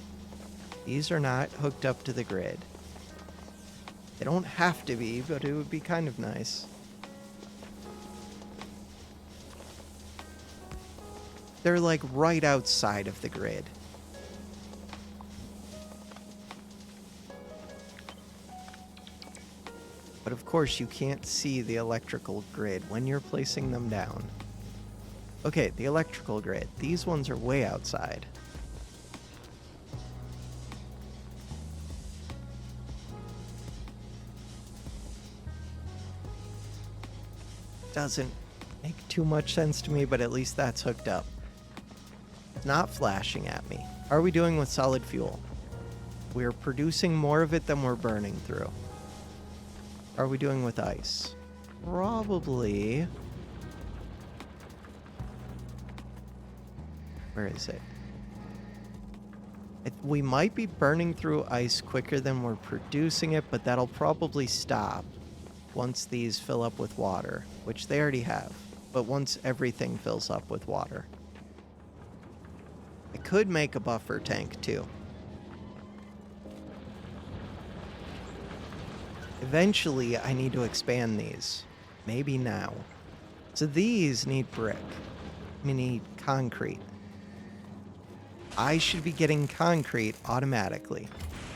S1: These are not hooked up to the grid. They don't have to be, but it would be kind of nice. They're like right outside of the grid. But of course you can't see the electrical grid when you're placing them down. Okay, the electrical grid. These ones are way outside. Doesn't make too much sense to me, but at least that's hooked up. It's not flashing at me. How are we doing with solid fuel? We're producing more of it than we're burning through. How are we doing with ice? Probably... Where is it? We might be burning through ice quicker than we're producing it, but that'll probably stop once these fill up with water, which they already have, but once everything fills up with water. I could make a buffer tank too. Eventually, I need to expand these. Maybe now. So these need brick. We need concrete. I should be getting concrete automatically.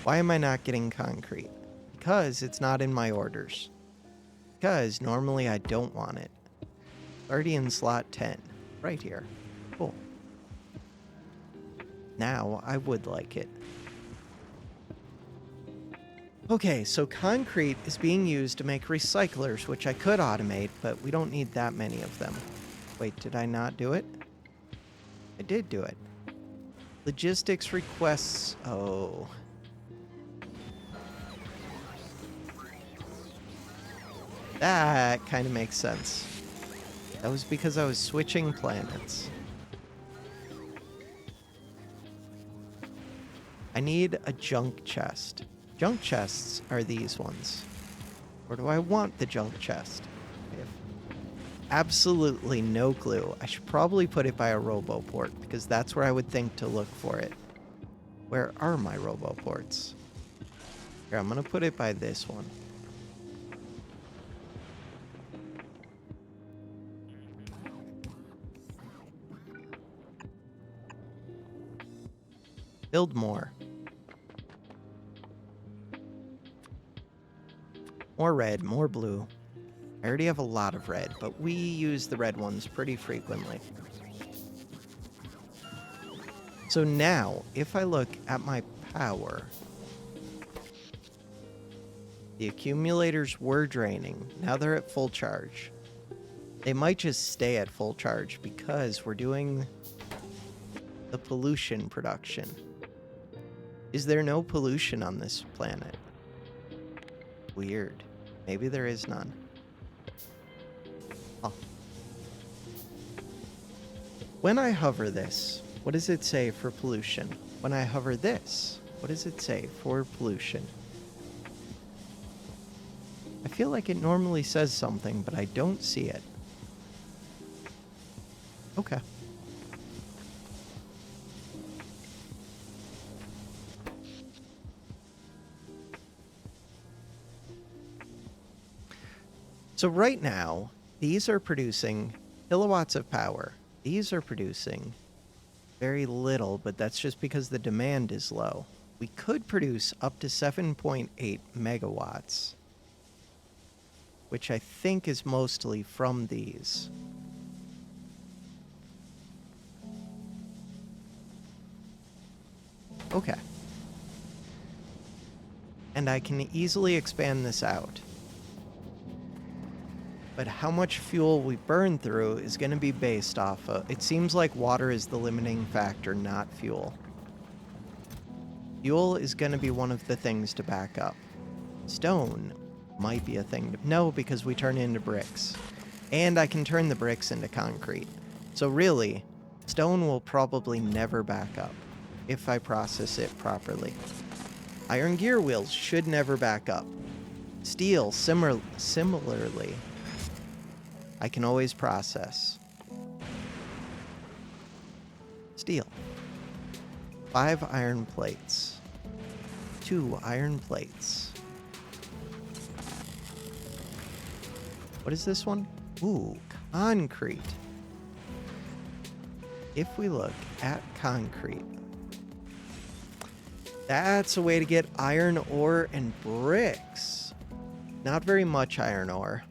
S1: Why am I not getting concrete? Because it's not in my orders. Because normally I don't want it. It's already in slot 10. Right here. Cool. Now I would like it. Okay, so concrete is being used to make recyclers, which I could automate, but we don't need that many of them. Wait, did I not do it? I did do it. Logistics requests. Oh. That kind of makes sense. That was because I was switching planets. I need a junk chest. Junk chests are these ones. Where do I want the junk chest? I have absolutely no clue. I should probably put it by a roboport because that's where I would think to look for it. Where are my roboports? Here, I'm going to put it by this one. Build more. More red, more blue. I already have a lot of red, but we use the red ones pretty frequently. So now, if I look at my power, the accumulators were draining. Now they're at full charge. They might just stay at full charge because we're doing the pollution production. Is there no pollution on this planet? Weird. Maybe there is none. Oh. When I hover this, what does it say for pollution? When I hover this, what does it say for pollution? I feel like it normally says something, but I don't see it. Okay. So right now, these are producing kilowatts of power. These are producing very little, but that's just because the demand is low. We could produce up to 7.8 megawatts, which I think is mostly from these. Okay. And I can easily expand this out. But how much fuel we burn through is going to be based off of... It seems like water is the limiting factor, not fuel. Fuel is going to be one of the things to back up. Stone might be a thing. No, because we turn it into bricks. And I can turn the bricks into concrete. So really, stone will probably never back up if I process it properly. Iron gear wheels should never back up. Steel, similarly, I can always process. Steel. 5 iron plates. 2 iron plates. What is this one? Ooh, concrete. If we look at concrete, that's a way to get iron ore and bricks. Not very much iron ore.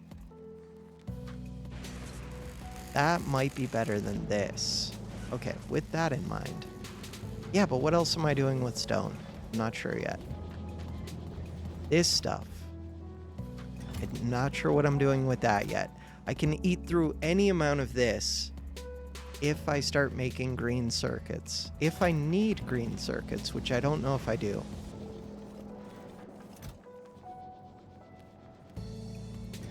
S1: That might be better than this. Okay, with that in mind. Yeah, but what else am I doing with stone? I'm not sure yet. This stuff. I'm not sure what I'm doing with that yet. I can eat through any amount of this if I start making green circuits. If I need green circuits, which I don't know if I do.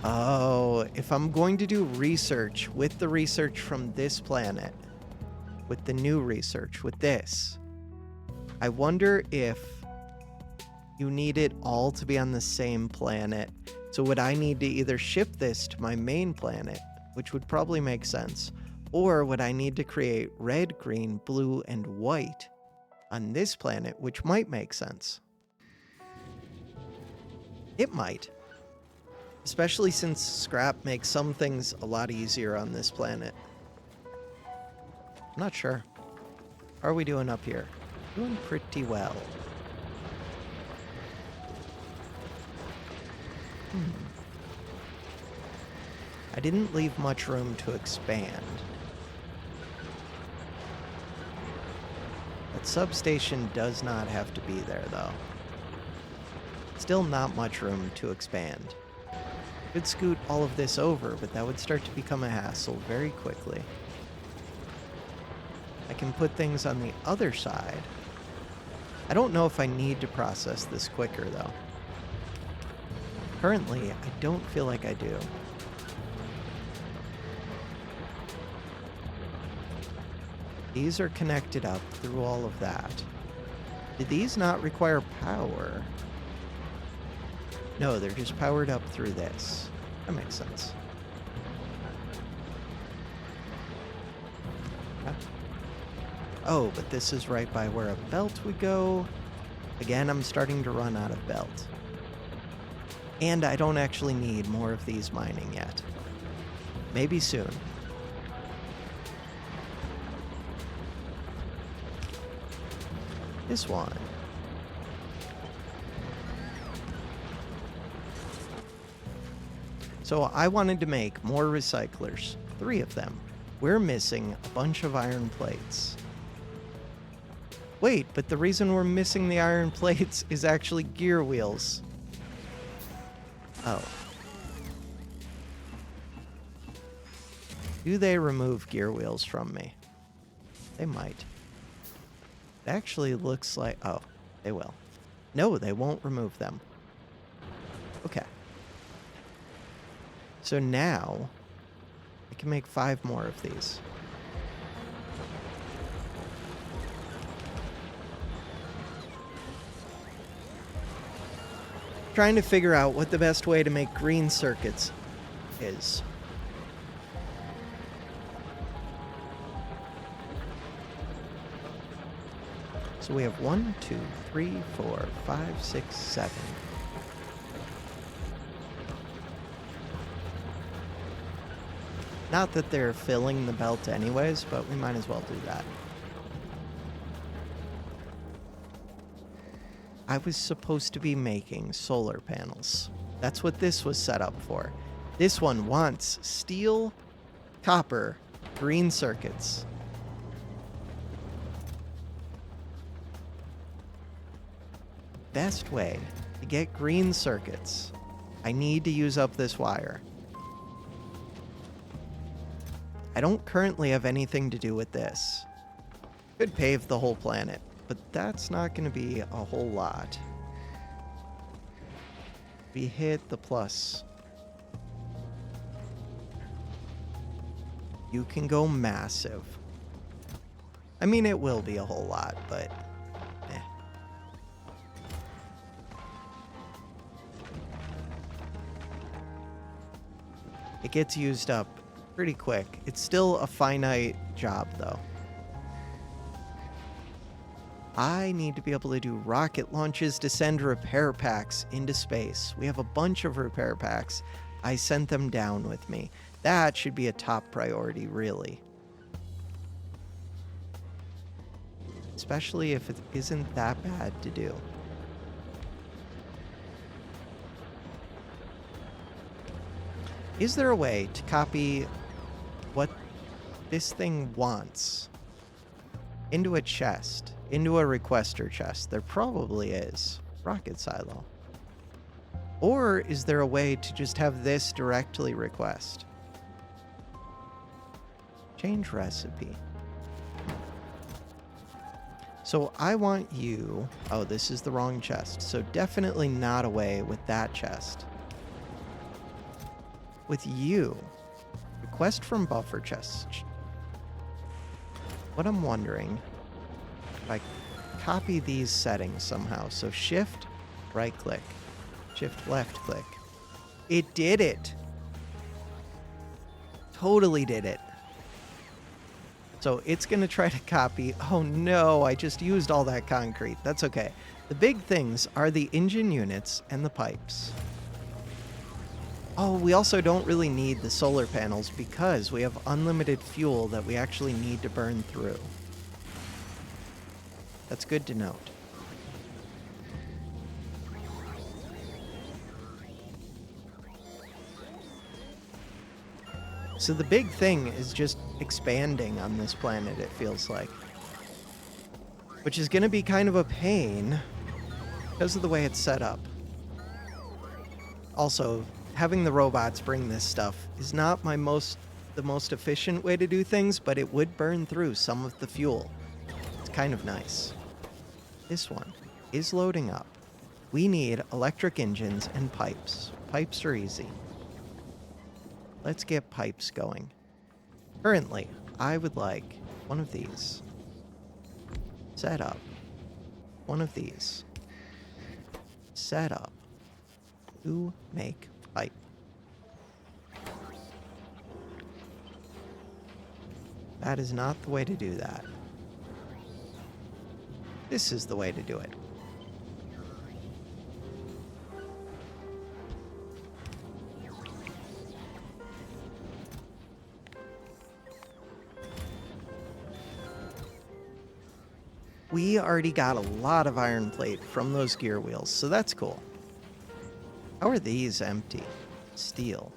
S1: Oh, if I'm going to do research with the research from this planet, with the new research, with this, I wonder if you need it all to be on the same planet. So would I need to either ship this to my main planet, which would probably make sense, or would I need to create red, green, blue, and white on this planet, which might make sense? It might. Especially since scrap makes some things a lot easier on this planet. I'm not sure. How are we doing up here? Doing pretty well. I didn't leave much room to expand. That substation does not have to be there, though. It's still not much room to expand. Could scoot all of this over, but that would start to become a hassle very quickly. I can put things on the other side. I don't know if I need to process this quicker, though. Currently, I don't feel like I do. These are connected up through all of that. Do these not require power? No, they're just powered up through this. That makes sense. Huh? Oh, but this is right by where a belt would go. Again, I'm starting to run out of belt. And I don't actually need more of these mining yet. Maybe soon. This one. So I wanted to make more recyclers. 3 of them. We're missing a bunch of iron plates. Wait, but the reason we're missing the iron plates is actually gear wheels. Oh. Do they remove gear wheels from me? They might. It actually looks like... Oh, they will. No, they won't remove them. Okay. So now, I can make 5 more of these. Trying to figure out what the best way to make green circuits is. So we have 1, 2, 3, 4, 5, 6, 7. Not that they're filling the belt anyways, but we might as well do that. I was supposed to be making solar panels. That's what this was set up for. This one wants steel, copper, green circuits. Best way to get green circuits, I need to use up this wire. I don't currently have anything to do with this. Could pave the whole planet, but that's not going to be a whole lot. We hit the plus. You can go massive. I mean, it will be a whole lot, but eh. It gets used up pretty quick. It's still a finite job, though. I need to be able to do rocket launches to send repair packs into space. We have a bunch of repair packs. I sent them down with me. That should be a top priority, really. Especially if it isn't that bad to do. Is there a way to copy what this thing wants into a chest, into a requester chest? There probably is. Rocket silo. Or is there a way to just have this directly request? Change recipe. So I want you... Oh, this is the wrong chest. So definitely not away with that chest. With you. Request from buffer chest. What I'm wondering, if I copy these settings somehow. So shift, right click. Shift, left click. It did it. Totally did it. So it's going to try to copy. Oh no, I just used all that concrete. That's okay. The big things are the engine units and the pipes. Oh, we also don't really need the solar panels because we have unlimited fuel that we actually need to burn through. That's good to note. So the big thing is just expanding on this planet, it feels like. Which is going to be kind of a pain because of the way it's set up. Also, having the robots bring this stuff is not the most efficient way to do things, but it would burn through some of the fuel. It's kind of nice. This one is loading up. We need electric engines and pipes. Pipes are easy. Let's get pipes going. Currently, I would like one of these. Set up. One of these. Set up. To make pipe. That is not the way to do that. This is the way to do it. We already got a lot of iron plate from those gear wheels, so that's cool. How are these empty? Steel.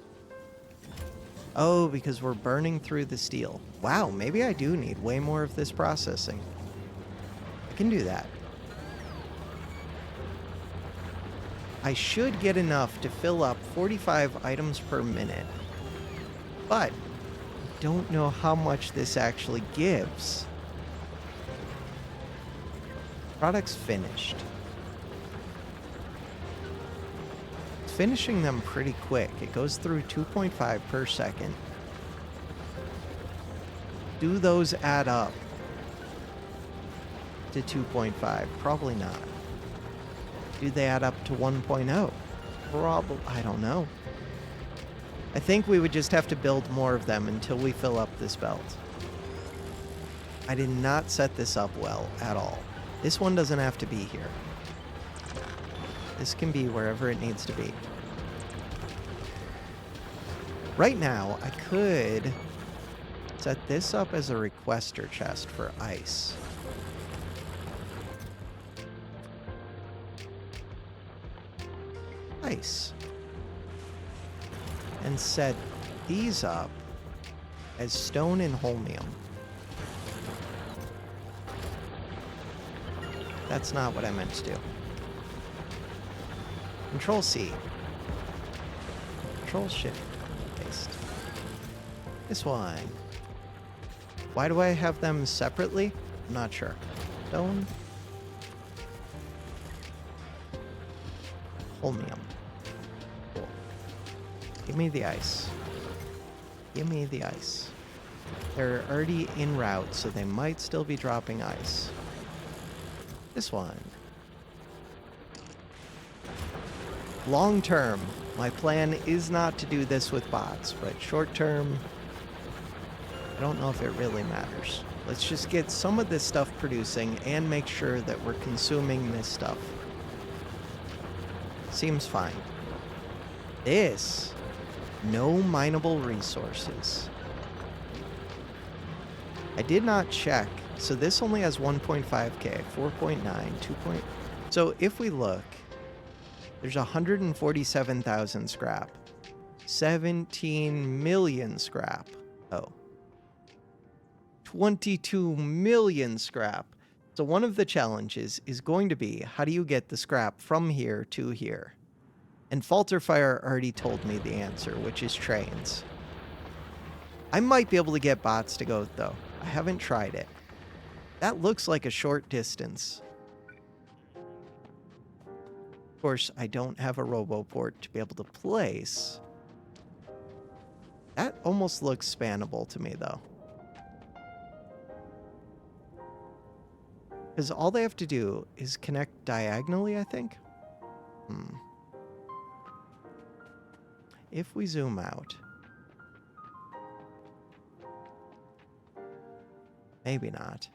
S1: Oh, because we're burning through the steel. Wow, maybe I do need way more of this processing. I can do that. I should get enough to fill up 45 items per minute. But I don't know how much this actually gives. Products finished. Finishing them pretty quick. It goes through 2.5 per second. Do those add up to 2.5? Probably not. Do they add up to 1.0? Probably. I don't know. I think we would just have to build more of them until we fill up this belt. I did not set this up well at all. This one doesn't have to be here. This can be wherever it needs to be. Right now, I could set this up as a requester chest for ice. Ice. And set these up as stone and holmium. That's not what I meant to do. Control C. Control Shift. Paste. This one. Why do I have them separately? I'm not sure. Stone. Holmium. Cool. Give me the ice. Give me the ice. They're already en route, so they might still be dropping ice. This one. Long term, my plan is not to do this with bots, but short term, I don't know if it really matters. Let's just get some of this stuff producing and make sure that we're consuming this stuff. Seems fine. This, no mineable resources. I did not check. So this only has 1.5k, 4.9, 2. So if we look, there's 147,000 scrap, 17 million scrap. Oh, 22 million scrap. So one of the challenges is going to be, how do you get the scrap from here to here? And Falterfire already told me the answer, which is trains. I might be able to get bots to go, though. I haven't tried it. That looks like a short distance. Of course, I don't have a RoboPort to be able to place. That almost looks spannable to me, though. Because all they have to do is connect diagonally, I think? If we zoom out. Maybe not.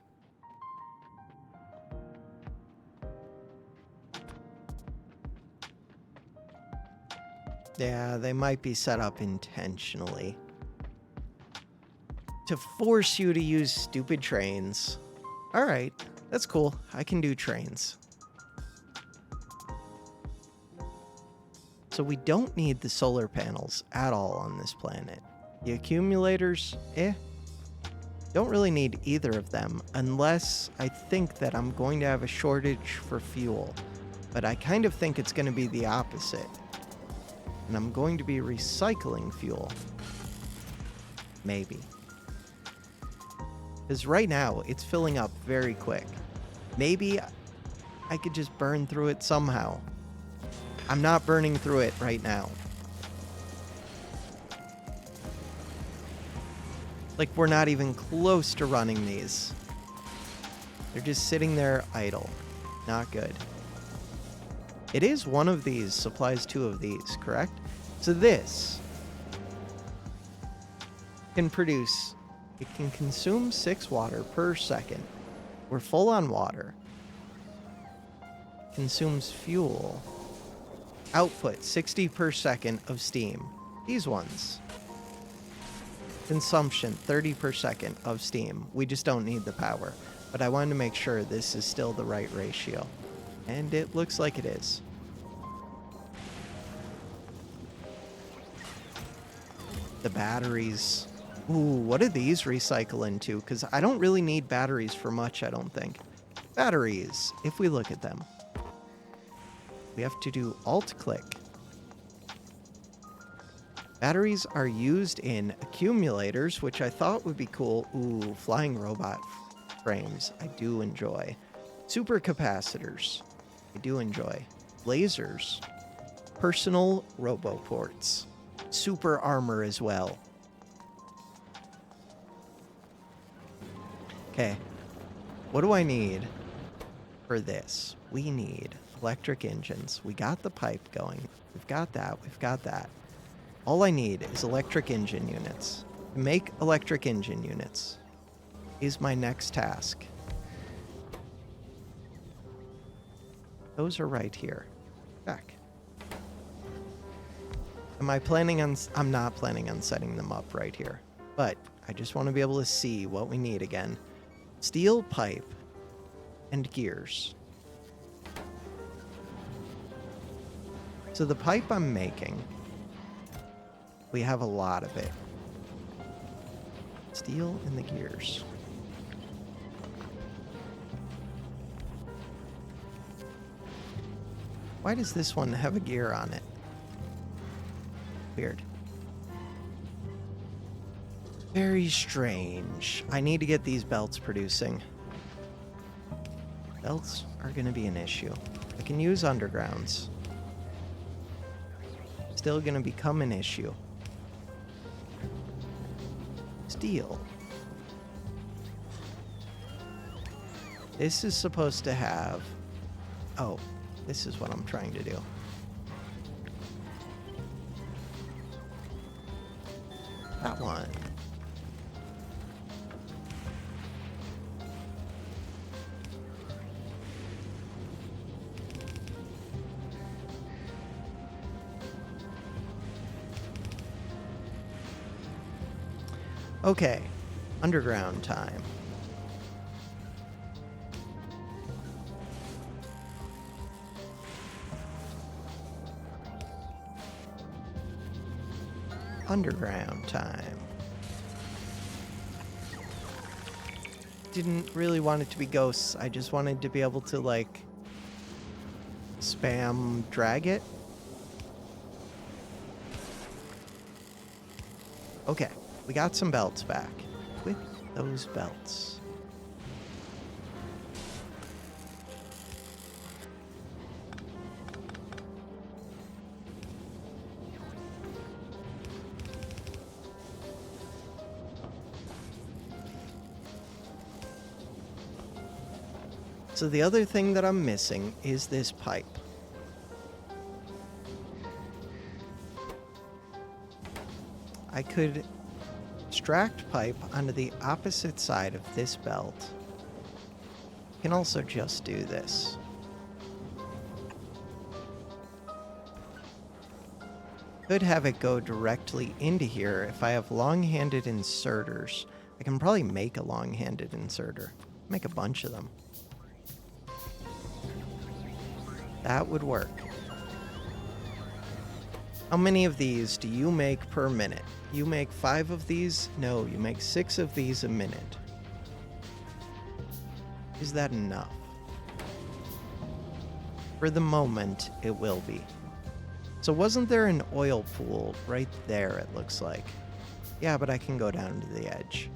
S1: Yeah, they might be set up intentionally to force you to use stupid trains. All right, that's cool. I can do trains. So we don't need the solar panels at all on this planet. The accumulators, don't really need either of them unless I think that I'm going to have a shortage for fuel. But I kind of think it's going to be the opposite. And I'm going to be recycling fuel. Maybe. Because right now, it's filling up very quick. Maybe I could just burn through it somehow. I'm not burning through it right now. Like, we're not even close to running these. They're just sitting there idle. Not good. It is one of these supplies two of these, correct? So this can produce, it can consume 6 water per second. We're full on water. Consumes fuel. Output 60 per second of steam. These ones. Consumption 30 per second of steam. We just don't need the power. But I wanted to make sure this is still the right ratio. And it looks like it is. The batteries. Ooh, what do these recycle into? Because I don't really need batteries for much, I don't think. Batteries, if we look at them. We have to do Alt-click. Batteries are used in accumulators, which I thought would be cool. Ooh, flying robot frames. I do enjoy. Supercapacitors. I do enjoy. Lasers. Personal roboports. Super armor as well. Okay. What do I need for this? We need electric engines. We got the pipe going. We've got that. We've got that. All I need is electric engine units. To make electric engine units is my next task. Those are right here. Check. Am I planning on... I'm not planning on setting them up right here. But I just want to be able to see what we need again. Steel pipe and gears. So the pipe I'm making, we have a lot of it. Steel and the gears. Why does this one have a gear on it? Weird. Very strange. I need to get these belts producing. Belts are going to be an issue. I can use undergrounds. Still going to become an issue. Steel. This is supposed to have... Oh, this is what I'm trying to do. That one. Okay, underground time. Underground time. Didn't really want it to be ghosts. I just wanted to be able to, like, spam drag it. Okay, we got some belts back. With those belts. So the other thing that I'm missing is this pipe. I could extract pipe onto the opposite side of this belt. I can also just do this. Could have it go directly into here if I have long-handed inserters. I can probably make a long-handed inserter. Make a bunch of them. That would work. How many of these do you make per minute? You make 5 of these? No, you make 6 of these a minute. Is that enough? For the moment, it will be. So wasn't there an oil pool right there, it looks like? Yeah, but I can go down to the edge.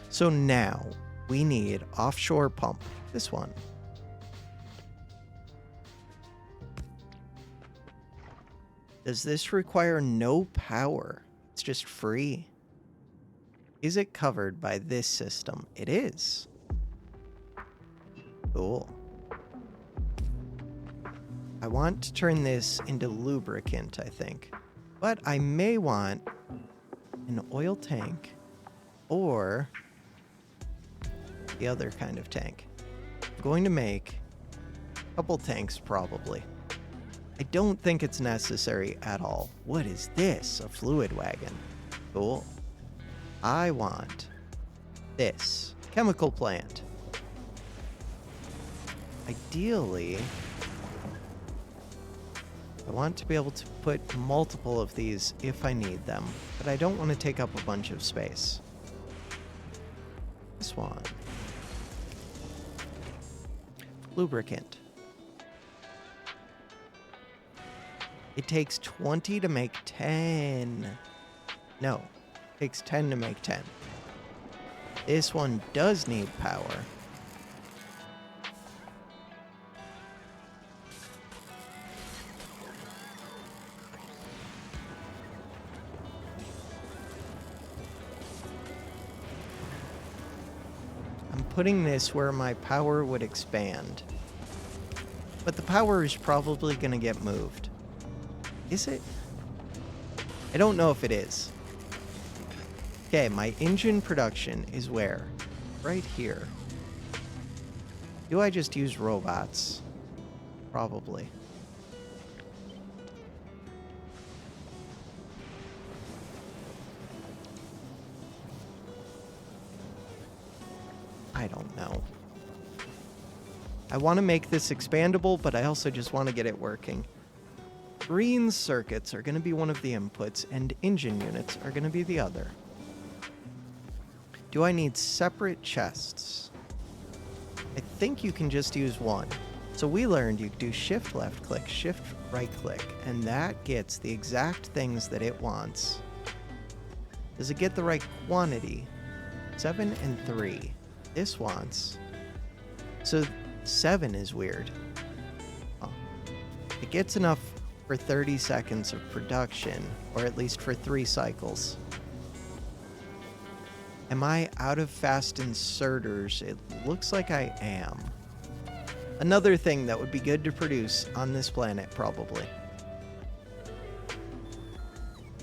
S1: So now we need offshore pump. This one. Does this require no power? It's just free. Is it covered by this system? It is. Cool. I want to turn this into lubricant, I think. But I may want an oil tank or the other kind of tank. I'm going to make a couple tanks probably. I don't think it's necessary at all. What is this? A fluid wagon. Cool. I want this. Chemical plant. Ideally, I want to be able to put multiple of these if I need them, but I don't want to take up a bunch of space. This one. Lubricant. It takes 20 to make 10. No, it takes 10 to make 10. This one does need power. I'm putting this where my power would expand. But the power is probably going to get moved. Is it? I don't know if it is. Okay, my engine production is where? Right here. Do I just use robots? Probably. I don't know. I want to make this expandable, but I also just want to get it working. Green circuits are going to be one of the inputs, and engine units are going to be the other. Do I need separate chests? I think you can just use one. So we learned you do shift left click, shift right click, and that gets the exact things that it wants. Does it get the right quantity? 7 and 3. This wants. So 7 is weird. Oh. It gets enough for 30 seconds of production, or at least for 3 cycles. Am I out of fast inserters? It looks like I am. Another thing that would be good to produce on this planet, probably.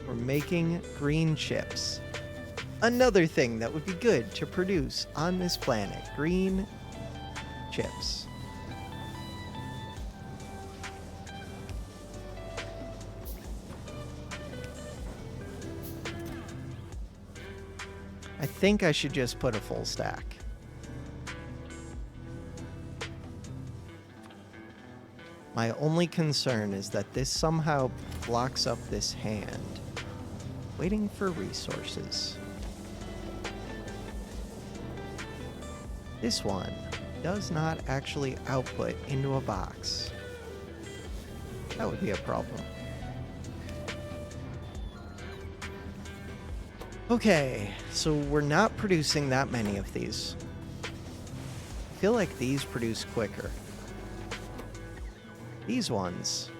S1: We're making green chips. Another thing that would be good to produce on this planet, green chips. I think I should just put a full stack. My only concern is that this somehow blocks up this hand. Waiting for resources. This one does not actually output into a box. That would be a problem. Okay, so we're not producing that many of these. I feel like these produce quicker. These ones.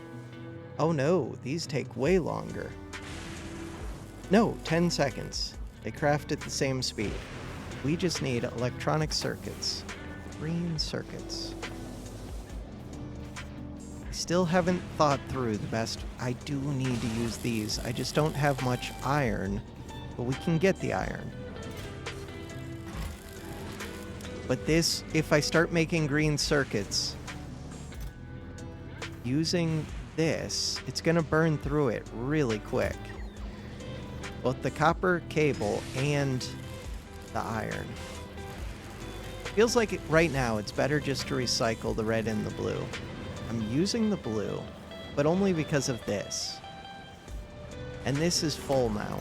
S1: Oh no, these take way longer. No, 10 seconds. They craft at the same speed. We just need electronic circuits. Green circuits. I still haven't thought through the best. I do need to use these. I just don't have much iron. But we can get the iron. But this, if I start making green circuits, using this, it's going to burn through it really quick. Both the copper cable and the iron. Feels like right now it's better just to recycle the red and the blue. I'm using the blue, but only because of this. And this is full now.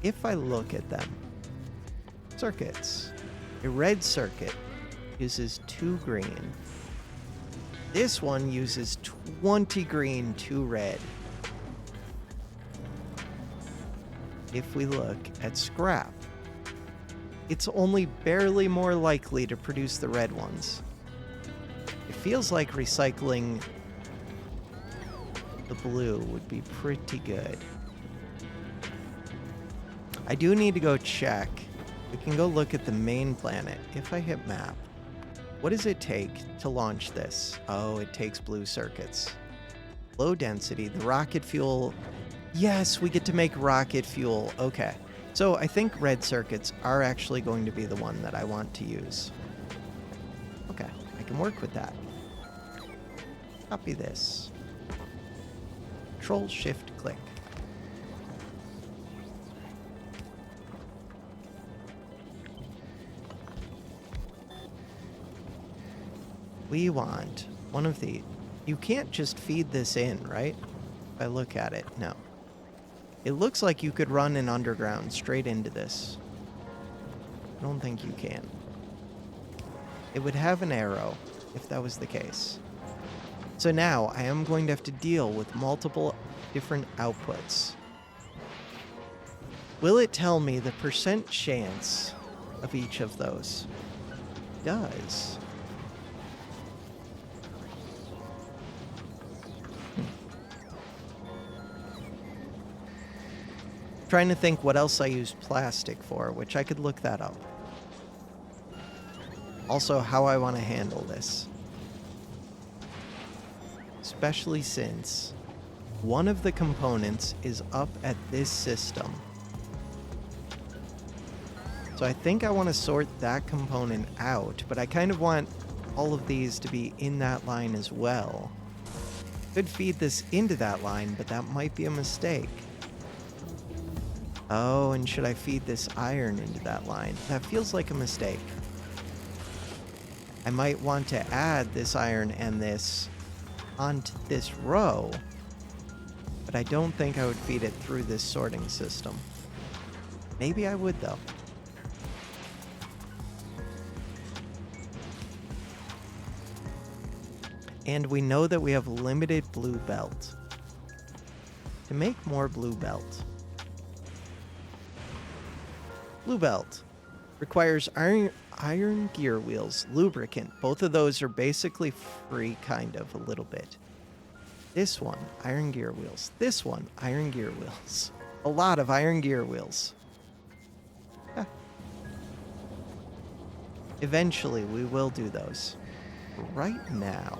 S1: if I look at them, circuits, a red circuit uses 2 green. This one uses 20 green, 2 red. If we look at scrap, it's only barely more likely to produce the red ones. It feels like recycling the blue would be pretty good. I do need to go check. We can go look at the main planet. If I hit map, what does it take to launch this? Oh, it takes blue circuits. Low density, the rocket fuel. Yes, we get to make rocket fuel. Okay. So I think red circuits are actually going to be the one that I want to use. Okay, I can work with that. Copy this. Control-Shift-Click. We want one of the... You can't just feed this in, right? If I look at it, no. It looks like you could run an underground straight into this. I don't think you can. It would have an arrow if that was the case. So now I am going to have to deal with multiple different outputs. Will it tell me the percent chance of each of those? It does. Trying to think what else I used plastic for, which I could look that up. Also, how I want to handle this. Especially since one of the components is up at this system. So I think I want to sort that component out, but I kind of want all of these to be in that line as well. Could feed this into that line, but that might be a mistake. Oh, and should I feed this iron into that line? That feels like a mistake. I might want to add this iron and this onto this row, but I don't think I would feed it through this sorting system. Maybe I would, though. And we know that we have limited blue belt. To make more blue belt, blue belt requires iron gear wheels, lubricant. Both of those are basically free, kind of, a little bit. This one, iron gear wheels. This one, iron gear wheels. A lot of iron gear wheels. Yeah. Eventually, we will do those. Right now...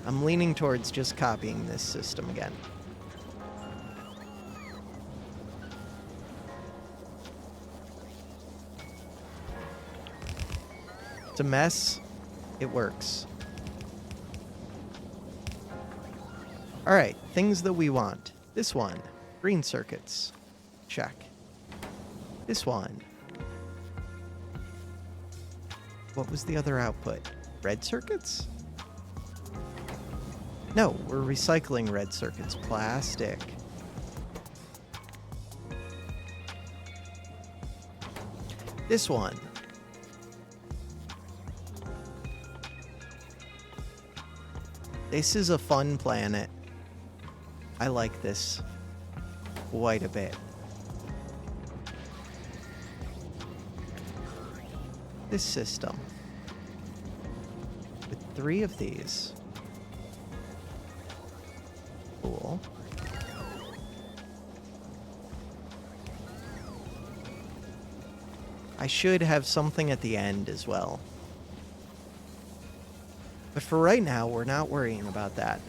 S1: I'm leaning towards just copying this system again. It's a mess. It works. All right, things that we want. This one, green circuits. Check. This one. What was the other output? Red circuits? No, we're recycling red circuits. Plastic. This one. This is a fun planet. I like this quite a bit. This system. With 3 of these. Cool. I should have something at the end as well. But for right now, we're not worrying about that.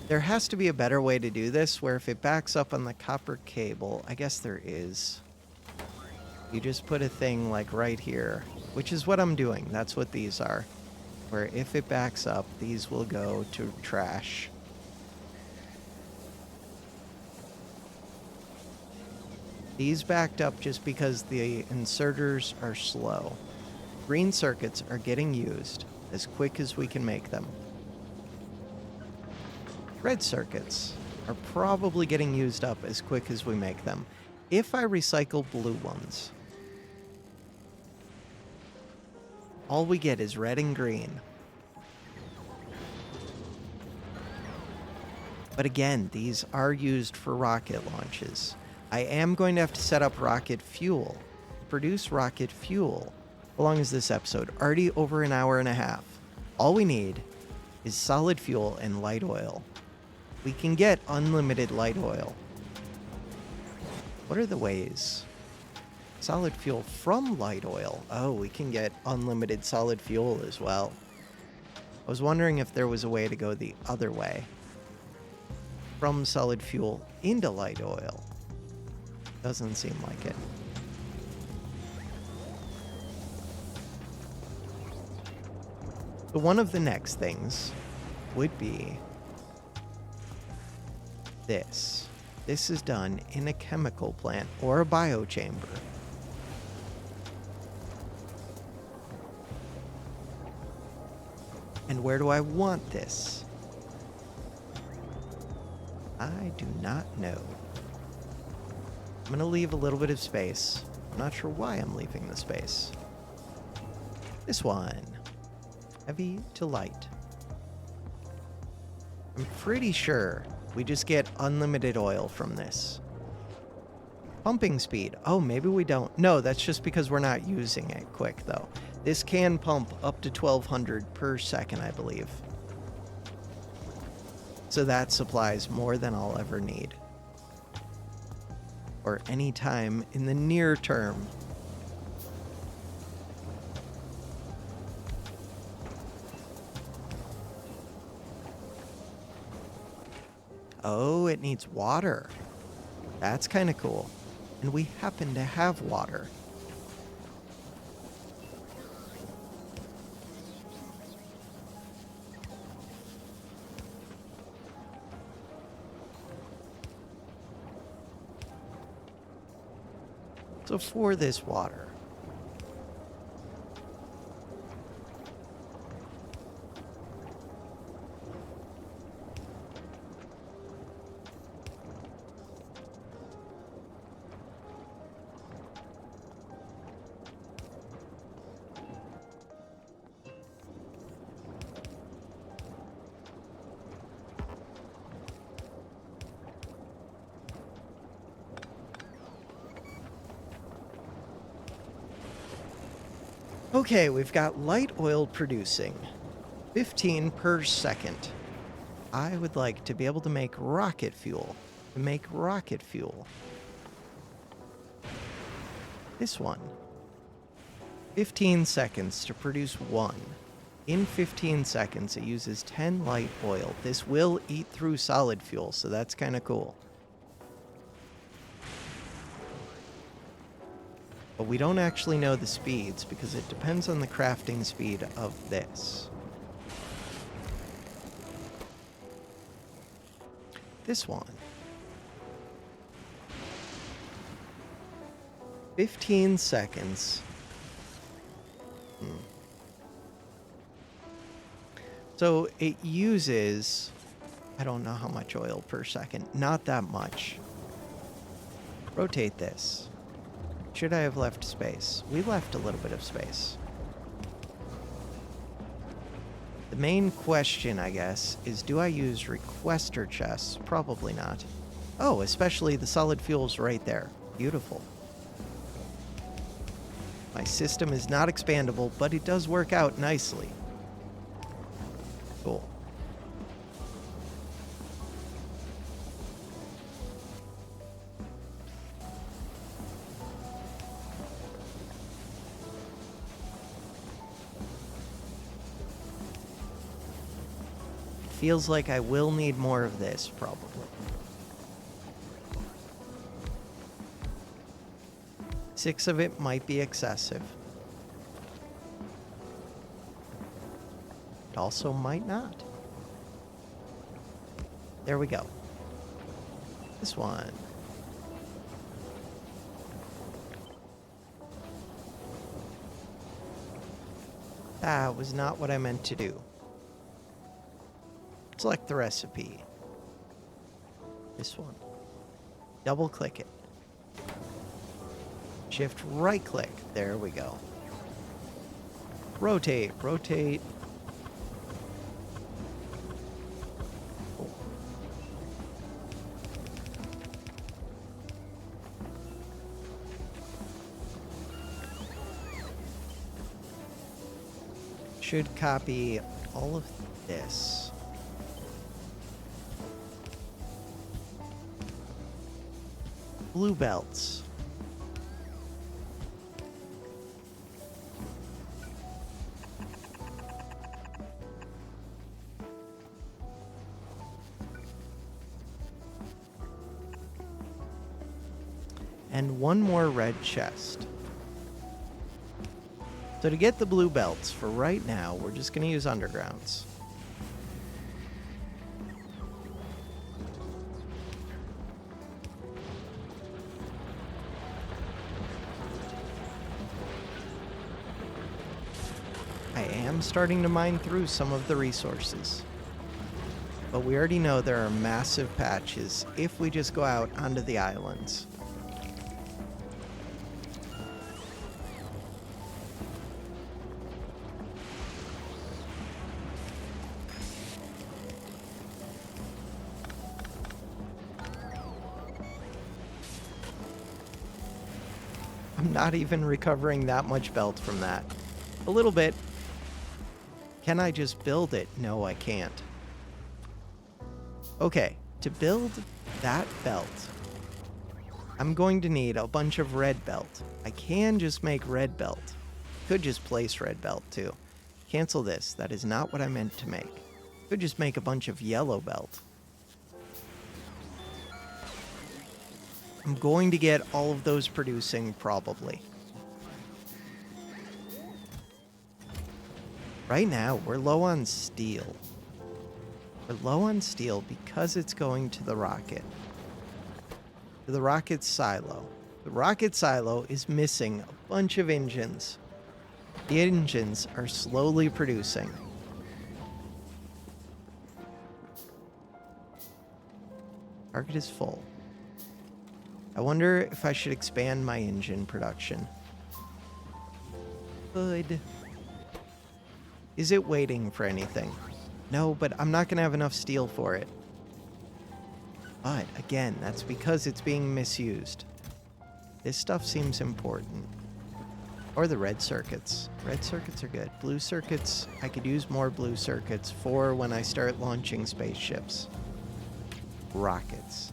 S1: There has to be a better way to do this, where if it backs up on the copper cable, I guess there is. You just put a thing like right here, which is what I'm doing. That's what these are. Where if it backs up, these will go to trash. These backed up just because the inserters are slow. Green circuits are getting used. as quick as we can make them. Red circuits are probably getting used up as quick as we make them. If I recycle blue ones, all we get is red and green. But again, these are used for rocket launches. I am going to have to set up rocket fuel. Produce rocket fuel. How long is this episode? Already over an hour and a half. All we need is solid fuel and light oil. We can get unlimited light oil. What are the ways? Solid fuel from light oil. Oh, we can get unlimited solid fuel as well. I was wondering if there was a way to go the other way. From solid fuel into light oil. Doesn't seem like it. So one of the next things would be this. This is done in a chemical plant or a biochamber. And where do I want this? I do not know. I'm going to leave a little bit of space. I'm not sure why I'm leaving the space. This one. Heavy to light. I'm pretty sure we just get unlimited oil from this. Pumping speed. Oh, maybe we don't. No, that's just because we're not using it quick, though. This can pump up to 1,200 per second, I believe. So that supplies more than I'll ever need. Or any time in the near term. Oh, it needs water. That's kind of cool. And we happen to have water. So for this water, okay, we've got light oil producing 15 per second. I would like to be able to make rocket fuel. This one. 15 seconds to produce one. In 15 seconds, it uses 10 light oil. This will eat through solid fuel, so that's kind of cool. But we don't actually know the speeds because it depends on the crafting speed of this. This one. 15 seconds. So it uses, I don't know how much oil per second. Not that much. Rotate this. Should I have left space? We left a little bit of space. The main question, I guess, is do I use requester chests? Probably not. Oh, especially the solid fuel's right there. Beautiful. My system is not expandable, but it does work out nicely. Cool. Feels like I will need more of this, probably. Six of it might be excessive. It also might not. There we go. This one. That was not what I meant to do. Select the recipe. This one. Double click it. Shift right click. There we go. Rotate, rotate. Cool. Should copy all of this. Blue belts. And one more red chest. So to get the blue belts, for right now, we're just going to use undergrounds. I am starting to mine through some of the resources. But we already know there are massive patches if we just go out onto the islands. I'm not even recovering that much belt from that. A little bit. Can I just build it? No, I can't. Okay, to build that belt, I'm going to need a bunch of red belt. I can just make red belt. Could just place red belt too. Cancel this. That is not what I meant to make. Could just make a bunch of yellow belt. I'm going to get all of those producing probably. Right now, we're low on steel. We're low on steel because it's going to the rocket. To the rocket silo. The rocket silo is missing a bunch of engines. The engines are slowly producing. Target is full. I wonder if I should expand my engine production. Good. Is it waiting for anything? No, but I'm not going to have enough steel for it. But, again, that's because it's being misused. This stuff seems important. Or the red circuits. Red circuits are good. Blue circuits, I could use more blue circuits for when I start launching spaceships. Rockets.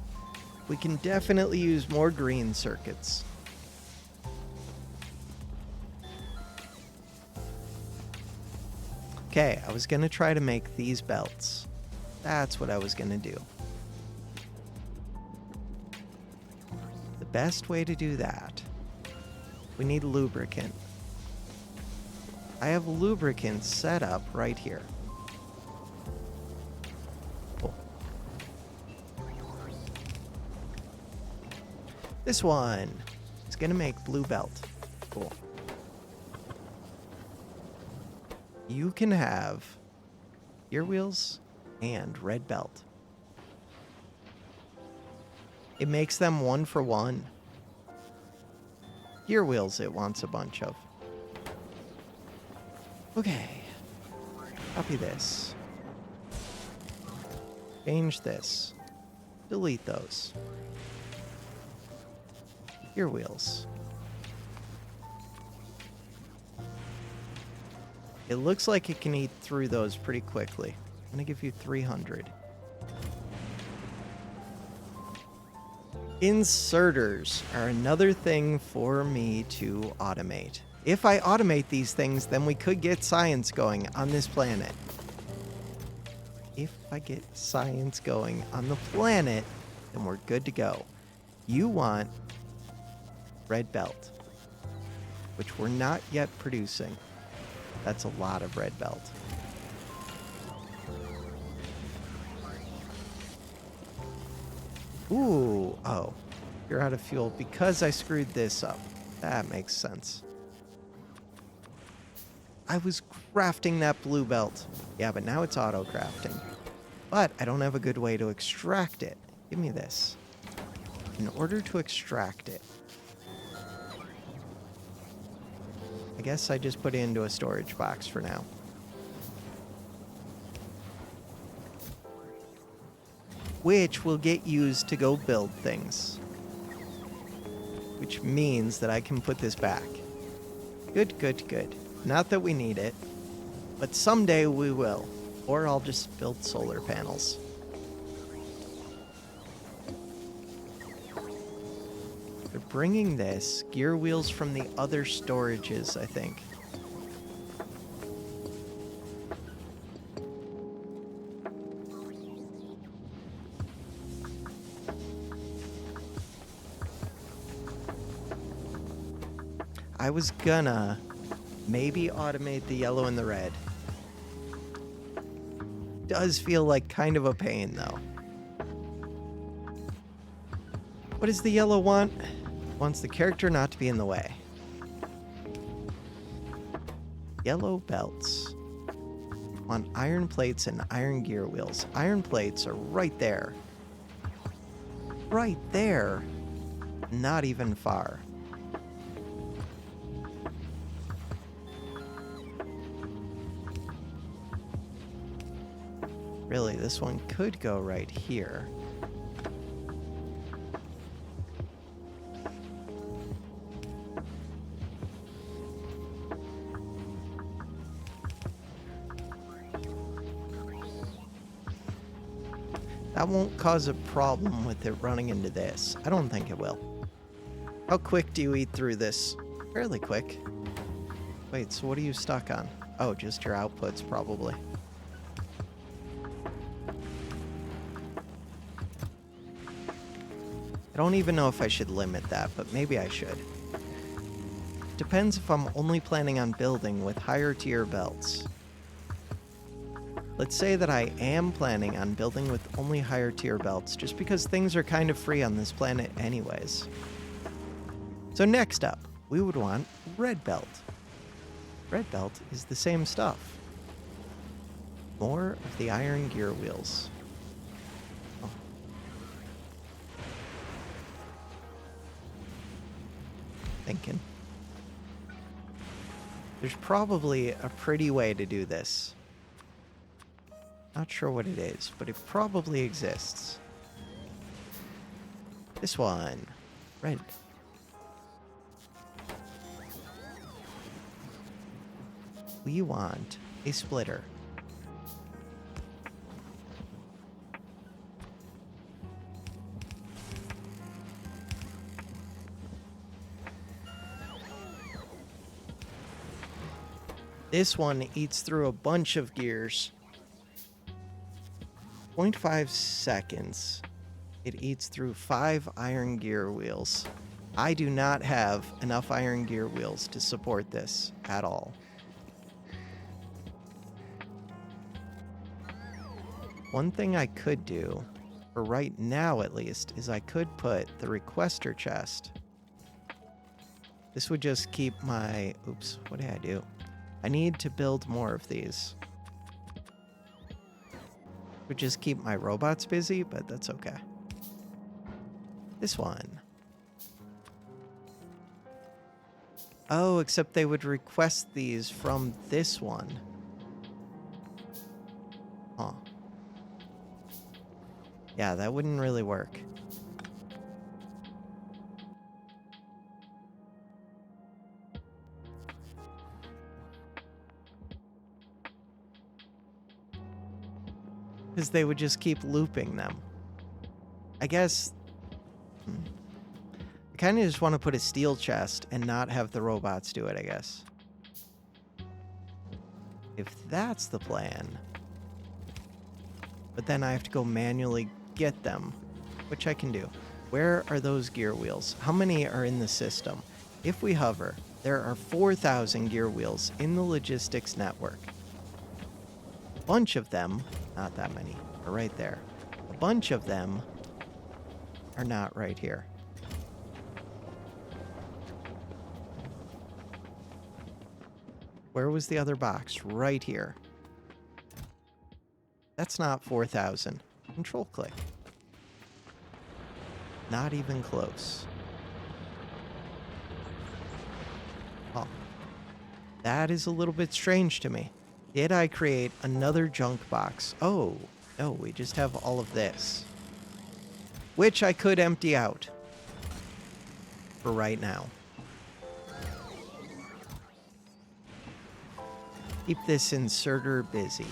S1: We can definitely use more green circuits. Okay, I was going to try to make these belts. That's what I was going to do. The best way to do that, we need lubricant. I have lubricant set up right here. Cool. This one is going to make blue belt. Cool. You can have gear wheels and red belt. It makes them 1 for 1. Gear wheels it wants a bunch of. Okay. Copy this. Change this. Delete those. Gear wheels. It looks like it can eat through those pretty quickly. I'm going to give you 300. Inserters are another thing for me to automate. If I automate these things, then we could get science going on this planet. If I get science going on the planet, then we're good to go. You want red belt, which we're not yet producing. That's a lot of red belt. Ooh, oh. You're out of fuel because I screwed this up. That makes sense. I was crafting that blue belt. Yeah, but now it's auto-crafting. But I don't have a good way to extract it. Give me this. In order to extract it, I guess I just put it into a storage box for now. Which will get used to go build things. Which means that I can put this back. Good, good, good. Not that we need it, but someday we will. Or I'll just build solar panels. They're bringing this. Gear wheels from the other storages, I think. I was gonna maybe automate the yellow and the red. Does feel like kind of a pain, though. What does the yellow want? Wants the character not to be in the way. Yellow belts. Want iron plates and iron gear wheels. Iron plates are right there. Right there. Not even far. Really, this one could go right here. That won't cause a problem with it running into this. I don't think it will. How quick do you eat through this? Fairly quick. Wait, so what are you stuck on? Oh, just your outputs, probably. I don't even know if I should limit that, but maybe I should. Depends if I'm only planning on building with higher tier belts. Let's say that I am planning on building with only higher tier belts, just because things are kind of free on this planet anyways. So next up, we would want red belt. Red belt is the same stuff. More of the iron gear wheels. Oh. Thinking. There's probably a pretty way to do this. Not sure what it is, but it probably exists. This one. Red. We want a splitter. This one eats through a bunch of gears. 0.5 seconds. It eats through 5 iron gear wheels. I do not have enough iron gear wheels to support this at all. One thing I could do, for right now at least, is I could put the requester chest. This would just keep my... Oops, what did I do? I need to build more of these. Would just keep my robots busy, but that's okay. This one. Oh, except they would request these from this one. Huh. Yeah, that wouldn't really work. Because they would just keep looping them. I guess... I kind of just want to put a steel chest and not have the robots do it, I guess. If that's the plan... But then I have to go manually get them, which I can do. Where are those gear wheels? How many are in the system? If we hover, there are 4,000 gear wheels in the logistics network. A bunch of them, not that many, are right there. A bunch of them are not right here. Where was the other box? Right here. That's not 4,000. Control click. Not even close. Oh. That is a little bit strange to me. Did I create another junk box? Oh, no, we just have all of this. Which I could empty out. For right now. Keep this inserter busy.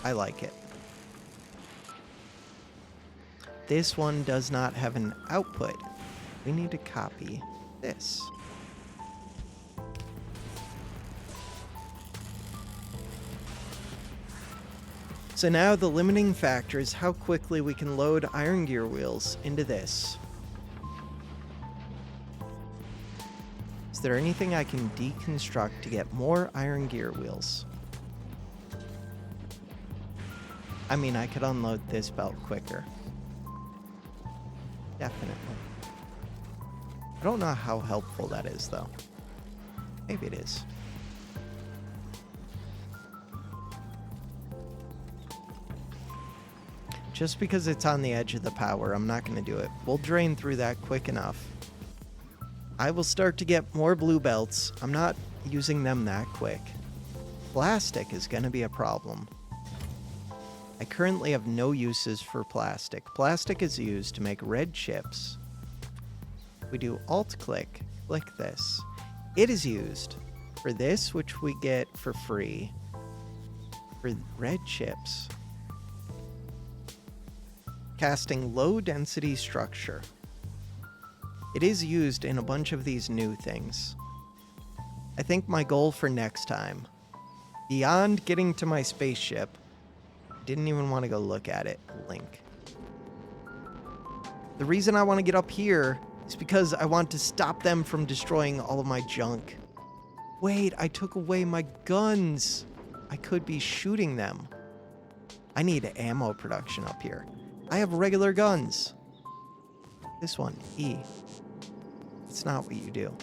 S1: I like it. This one does not have an output. We need to copy this. So now the limiting factor is how quickly we can load iron gear wheels into this. Is there anything I can deconstruct to get more iron gear wheels? I mean, I could unload this belt quicker. Definitely. I don't know how helpful that is, though. Maybe it is. Just because it's on the edge of the power, I'm not going to do it. We'll drain through that quick enough. I will start to get more blue belts. I'm not using them that quick. Plastic is going to be a problem. I currently have no uses for plastic. Plastic is used to make red chips. We do Alt-click, click this. It is used for this, which we get for free, for red chips. Casting low-density structure. It is used in a bunch of these new things. I think my goal for next time, beyond getting to my spaceship, didn't even want to go look at it, link. The reason I want to get up here is because I want to stop them from destroying all of my junk. Wait, I took away my guns. I could be shooting them. I need ammo production up here. I have regular guns. This one, E. It's not what you do.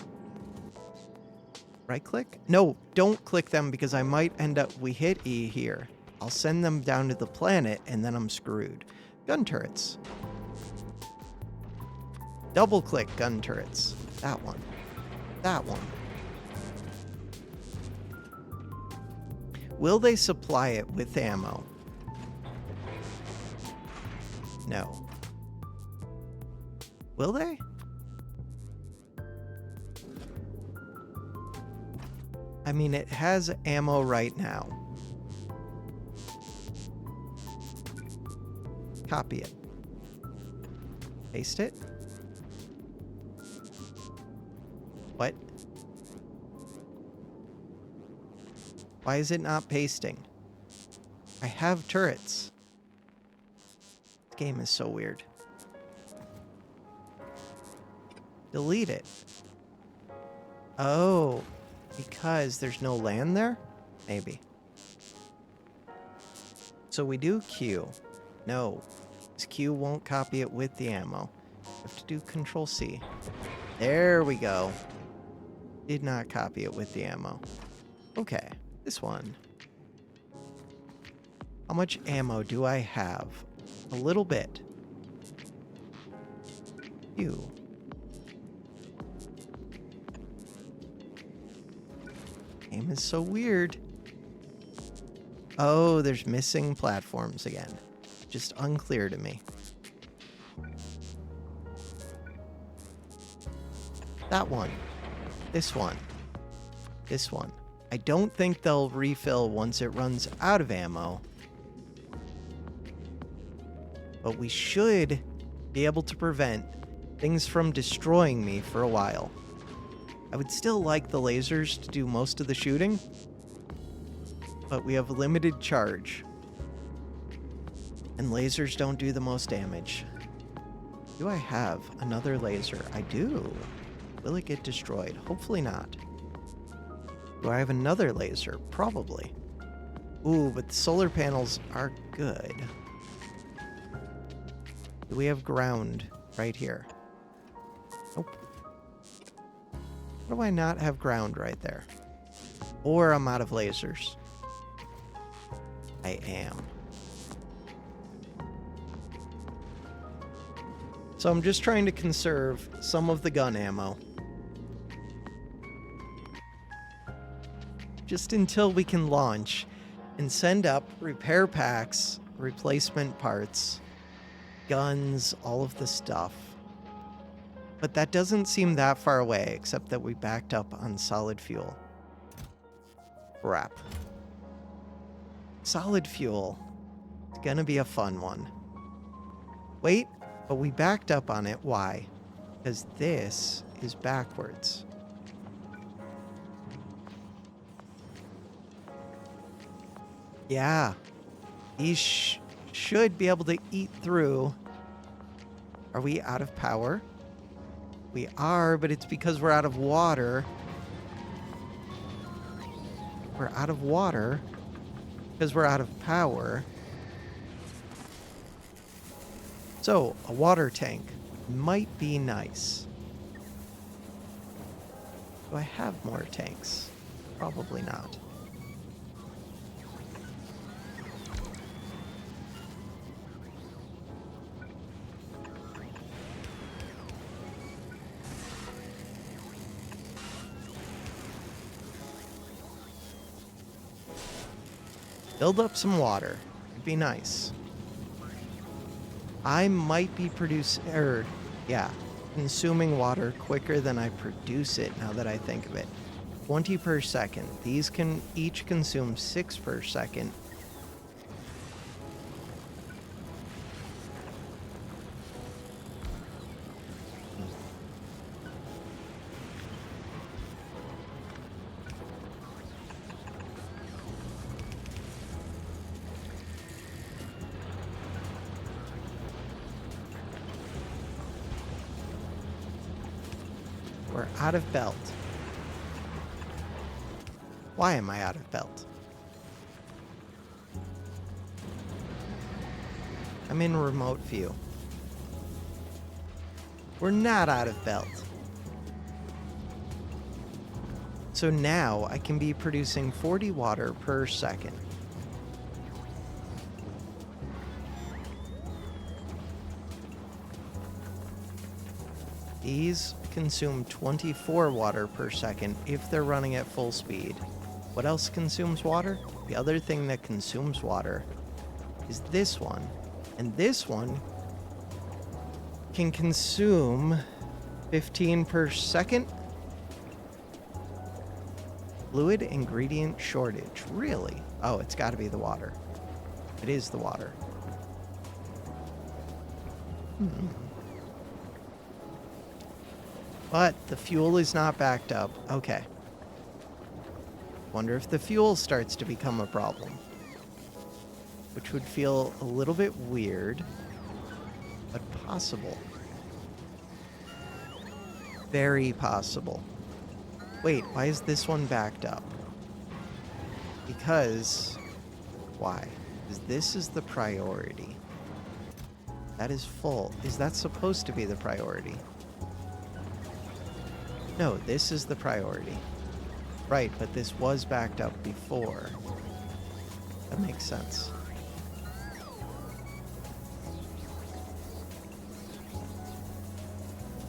S1: Right click? No, don't click them because I might end up, we hit E here. I'll send them down to the planet and then I'm screwed. Gun turrets. Double click gun turrets. That one. That one. Will they supply it with ammo? No. Will they? I mean, it has ammo right now. Copy it. Paste it. What? Why is it not pasting? I have turrets. This game is so weird. Delete it. Oh, because there's no land there? Maybe. So we do Q. No, this Q won't copy it with the ammo. We have to do Control C. There we go. Did not copy it with the ammo. Okay, this one. How much ammo do I have? A little bit. Q. Game is so weird. Oh, there's missing platforms again. Just unclear to me. That one. This one. This one. I don't think they'll refill once it runs out of ammo. But we should be able to prevent things from destroying me for a while. I would still like the lasers to do most of the shooting, but we have limited charge. And lasers don't do the most damage. Do I have another laser? I do. Will it get destroyed? Hopefully not. Do I have another laser? Probably. Ooh, but the solar panels are good. Do we have ground right here? Nope. How do I not have ground right there? Or I'm out of lasers. I am. So I'm just trying to conserve some of the gun ammo. Just until we can launch and send up repair packs, replacement parts, guns, all of the stuff. But that doesn't seem that far away, except that we backed up on solid fuel. Crap. Solid fuel. It's gonna be a fun one. Wait, but we backed up on it. Why? Because this is backwards. Yeah. These should be able to eat through. Are we out of power? We are, but it's because we're out of water. We're out of water because we're out of power. So, a water tank might be nice. Do I have more tanks? Probably not. Build up some water. It'd be nice. I might be consuming water quicker than I produce it now that I think of it. 20 per second. These can each consume 6 per second. We're out of belt. Why am I out of belt? I'm in remote view. We're not out of belt. So now I can be producing 40 water per second. These consume 24 water per second if they're running at full speed. What else consumes water? The other thing that consumes water is this one. And this one can consume 15 per second. Fluid ingredient shortage. Really? Oh, it's got to be the water. It is the water. But the fuel is not backed up. Okay. Wonder if the fuel starts to become a problem. Which would feel a little bit weird, but possible. Very possible. Wait, why is this one backed up? Because... why? Because this is the priority. That is full. Is that supposed to be the priority? No, this is the priority. Right, but this was backed up before. That makes sense.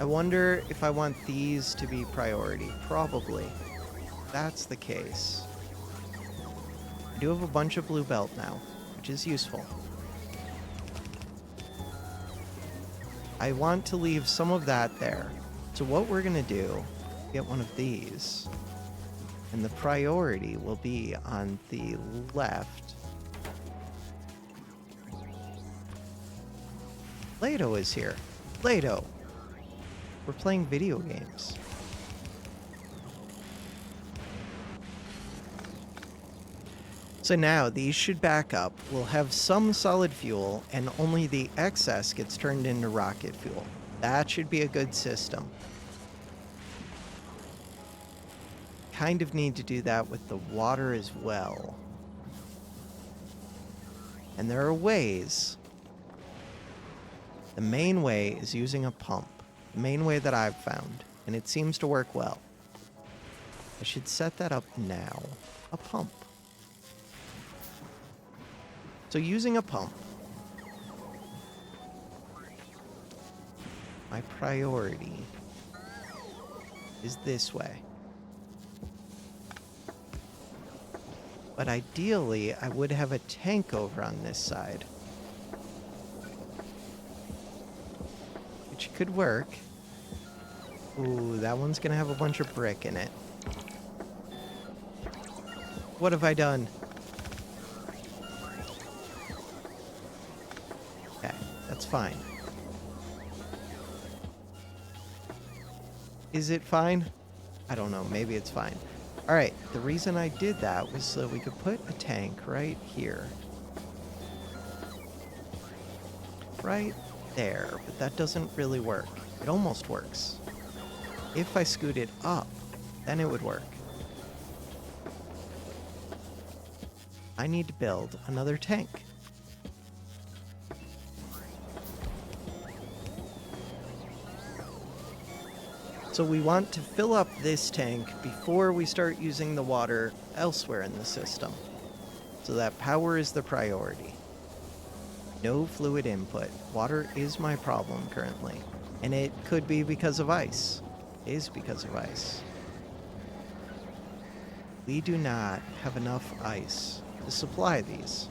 S1: I wonder if I want these to be priority. Probably. If that's the case. I do have a bunch of blue belt now, which is useful. I want to leave some of that there. So what we're going to do, get one of these, and the priority will be on the left. Play-Doh is here. Play-Doh. We're playing video games. So now these should back up. We'll have some solid fuel, and only the excess gets turned into rocket fuel. That should be a good system. Kind of need to do that with the water as well. And there are ways. The main way is using a pump. The main way that I've found. And it seems to work well. I should set that up now. a pump. So using a pump, my priority is this way. But ideally, I would have a tank over on this side. Which could work. Ooh, that one's gonna have a bunch of brick in it. What have I done? Okay, that's fine. Is it fine? I don't know, maybe it's fine. Alright, the reason I did that was so we could put a tank right here. Right there, but that doesn't really work. It almost works. If I scoot it up, then it would work. I need to build another tank. So we want to fill up this tank before we start using the water elsewhere in the system. So that power is the priority. No fluid input. Water is my problem currently. And it could be because of ice. It is because of ice. We do not have enough ice to supply these.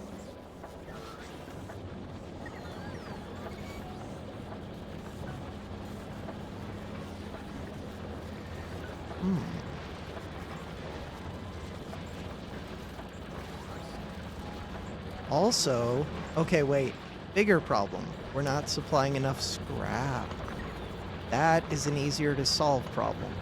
S1: Also, okay, wait. Bigger problem. We're not supplying enough scrap. That is an easier to solve problem.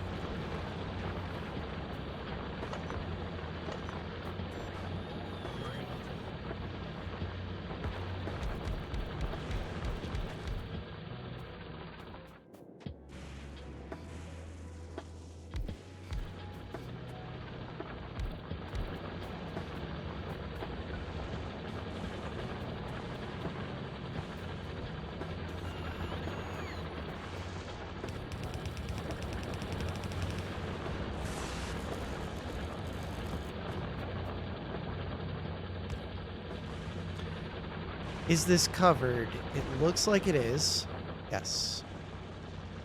S1: Is this covered? It looks like it is. Yes.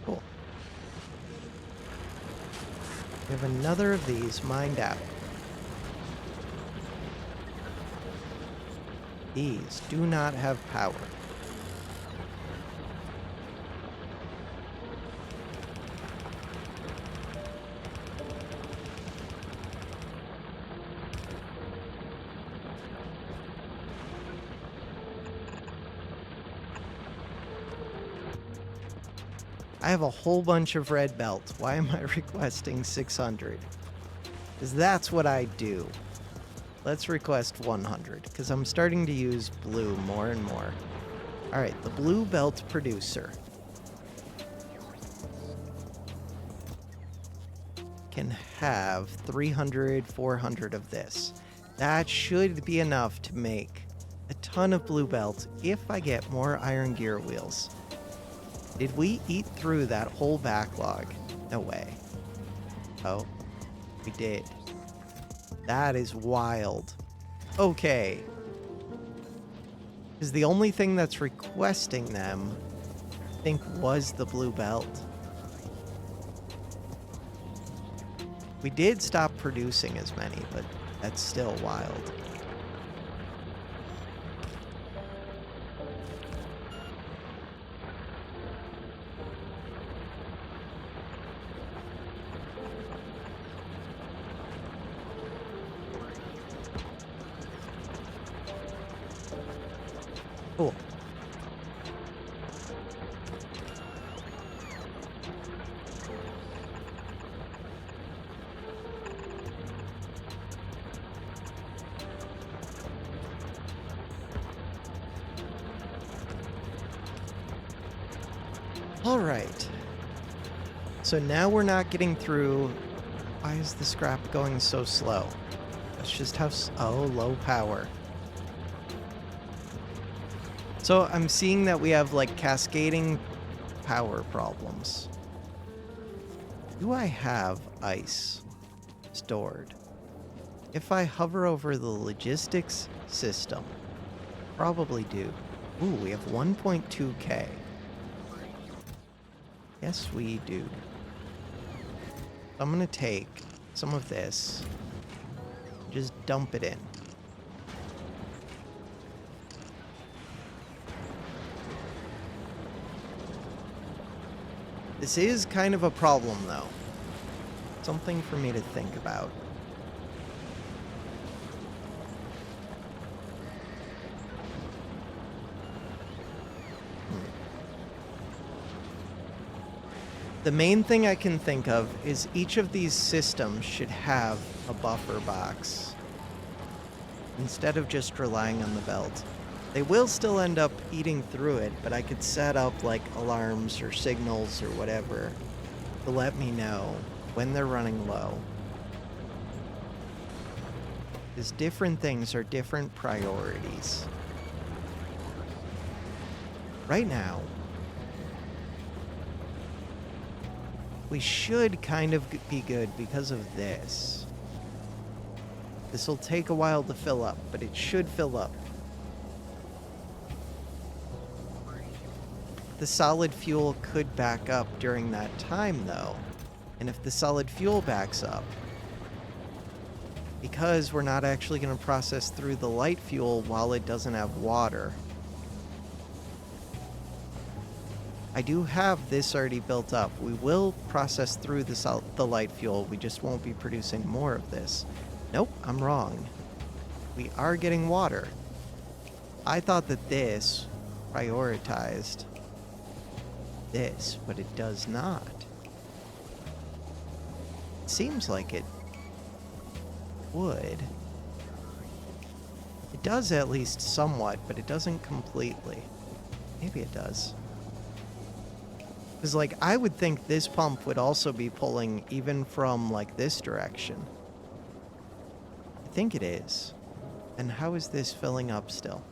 S1: Cool. We have another of these mined out. These do not have power. I have a whole bunch of red belts. Why am I requesting 600? Because that's what I do. Let's request 100, because I'm starting to use blue more and more. Alright, the blue belt producer can have 300, 400 of this. That should be enough to make a ton of blue belts if I get more iron gear wheels. Did we eat through that whole backlog? No way. Oh, we did. That is wild. Okay. Because the only thing that's requesting them, I think, was the blue belt. We did stop producing as many, but that's still wild. Cool. All right. So now we're not getting through. Why is the scrap going so slow? That's just how... Oh, low power. So I'm seeing that we have, like, cascading power problems. Do I have ice stored? If I hover over the logistics system, probably do. Ooh, we have 1.2K. Yes, we do. I'm gonna take some of this, just dump it in. This is kind of a problem, though. Something for me to think about. The main thing I can think of is each of these systems should have a buffer box instead of just relying on the belt. They will still end up eating through it, but I could set up like alarms or signals or whatever to let me know when they're running low. Because different things are different priorities. Right now, we should kind of be good because of this. This will take a while to fill up, but it should fill up. The solid fuel could back up during that time, though. And if the solid fuel backs up, because we're not actually going to process through the light fuel while it doesn't have water. I do have this already built up. We will process through the light fuel. We just won't be producing more of this. Nope, I'm wrong. We are getting water. I thought that this prioritized this, but it does not. It seems like it would. It does at least somewhat, but it doesn't completely. Maybe it does. Because, like, I would think this pump would also be pulling even from, like, this direction. I think it is. And how is this filling up still?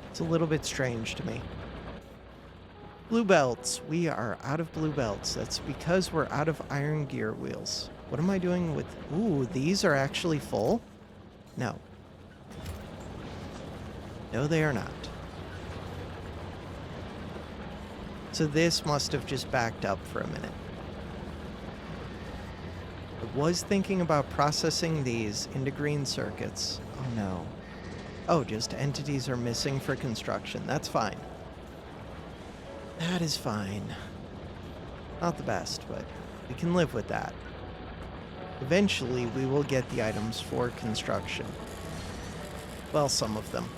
S1: It's a little bit strange to me. Blue belts. We are out of blue belts. That's because we're out of iron gear wheels. What am I doing with... Ooh, these are actually full? No. No, they are not. So this must have just backed up for a minute. I was thinking about processing these into green circuits. Oh no. Oh, just entities are missing for construction. That's fine. That is fine. Not the best, but we can live with that. Eventually, we will get the items for construction. Well, some of them.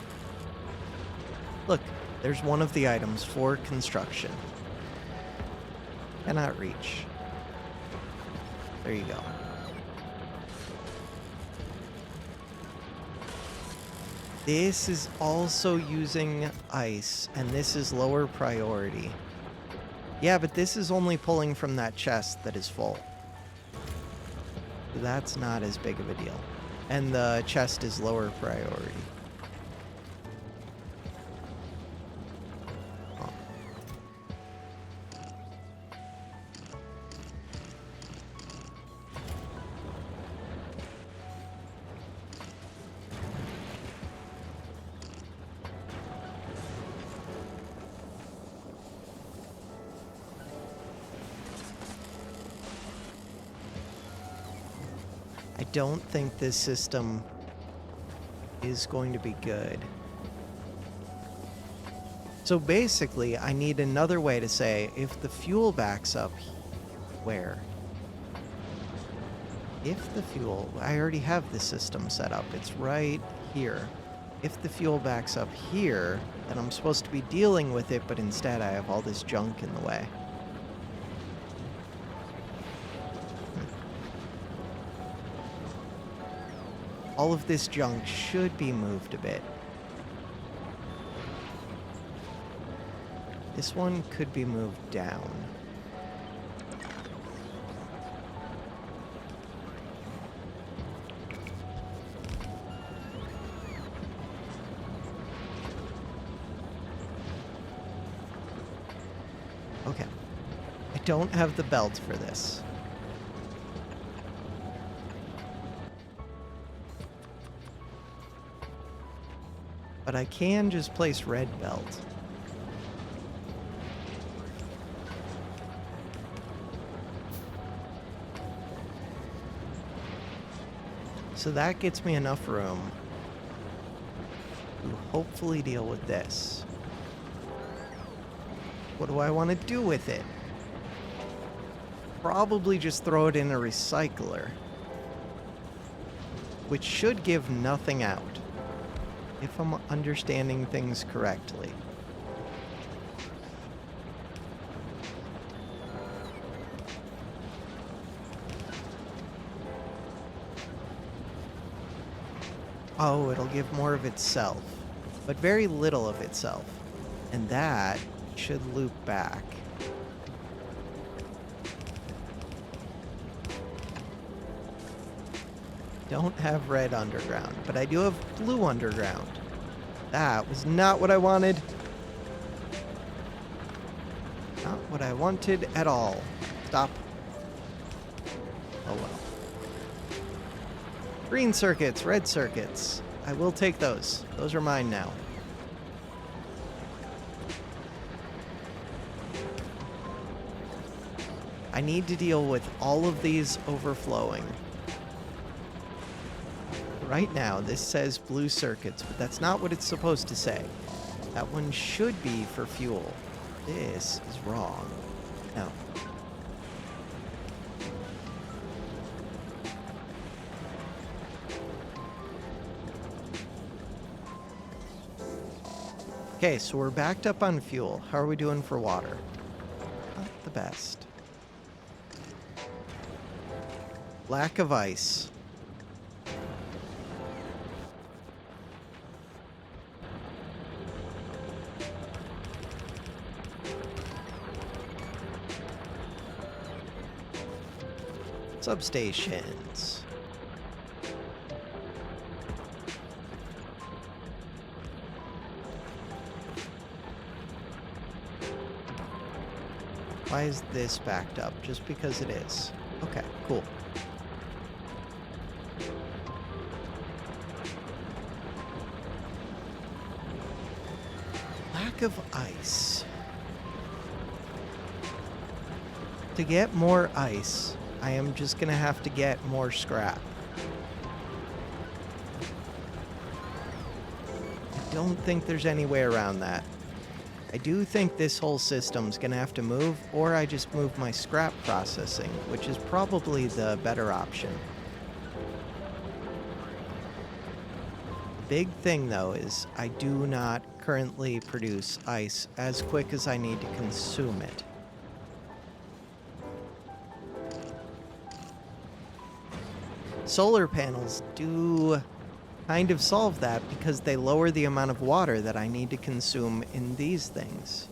S1: Look, there's one of the items for construction. Cannot reach. There you go. This is also using ice, and this is lower priority. Yeah, but this is only pulling from that chest that is full. That's not as big of a deal. And the chest is lower priority. I don't think this system is going to be good. So basically, I need another way to say, if the fuel backs up, where? If the fuel, I already have the system set up. It's right here. If the fuel backs up here, then I'm supposed to be dealing with it, but instead I have all this junk in the way. All of this junk should be moved a bit. This one could be moved down. don't have the belt for this. But I can just place red belt. So that gets me enough room to hopefully deal with this. What do I want to do with it? Probably just throw it in a recycler, which should give nothing out, if I'm understanding things correctly. Oh, it'll give more of itself, but very little of itself. And that should loop back. Don't have red underground, but I do have blue underground. That was not what I wanted. Not what I wanted at all. Stop. Oh well. Green circuits, red circuits. I will take those. Those are mine now. I need to deal with all of these overflowing. Right now, this says blue circuits, but that's not what it's supposed to say. That one should be for fuel. This is wrong. No. Okay, so we're backed up on fuel. How are we doing for water? Not the best. Lack of ice. Substations. Why is this backed up? Just because it is. Okay, cool. Lack of ice. To get more ice, I am just gonna have to get more scrap. I don't think there's any way around that. I do think this whole system's gonna have to move, or I just move my scrap processing, which is probably the better option. Big thing though is I do not currently produce ice as quick as I need to consume it. Solar panels do kind of solve that because they lower the amount of water that I need to consume in these things.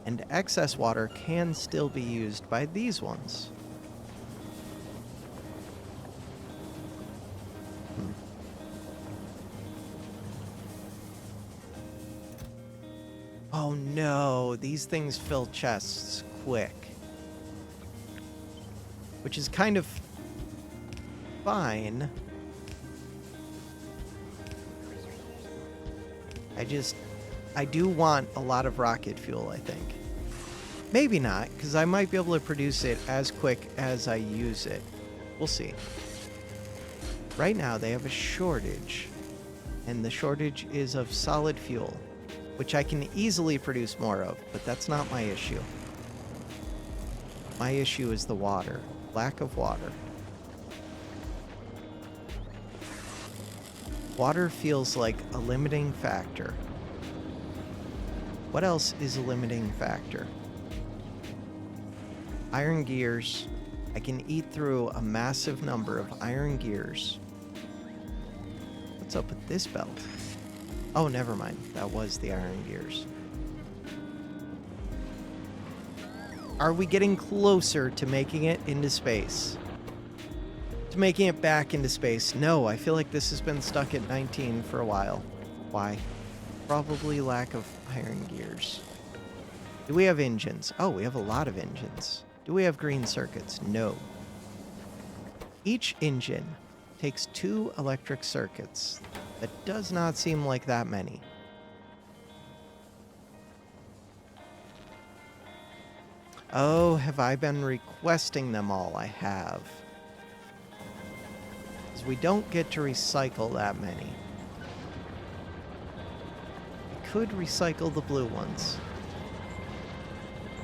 S1: And excess water can still be used by these ones. Oh no, these things fill chests quick. Which is kind of fine. I do want a lot of rocket fuel, I think. Maybe not, because I might be able to produce it as quick as I use it. We'll see. Right now, they have a shortage. And the shortage is of solid fuel, which I can easily produce more of, but that's not my issue. My issue is the water. Lack of water. Water feels like a limiting factor. What else is a limiting factor? Iron gears. I can eat through a massive number of iron gears. What's up with this belt? Oh, never mind. That was the iron gears. Are we getting closer to making it into space? To making it back into space? No, I feel like this has been stuck at 19 for a while. Why? Probably lack of iron gears. Do we have engines? Oh, we have a lot of engines. Do we have green circuits? No. Each engine takes 2 electric circuits. That does not seem like that many. Oh, have I been requesting them all? I have. Because we don't get to recycle that many. I could recycle the blue ones.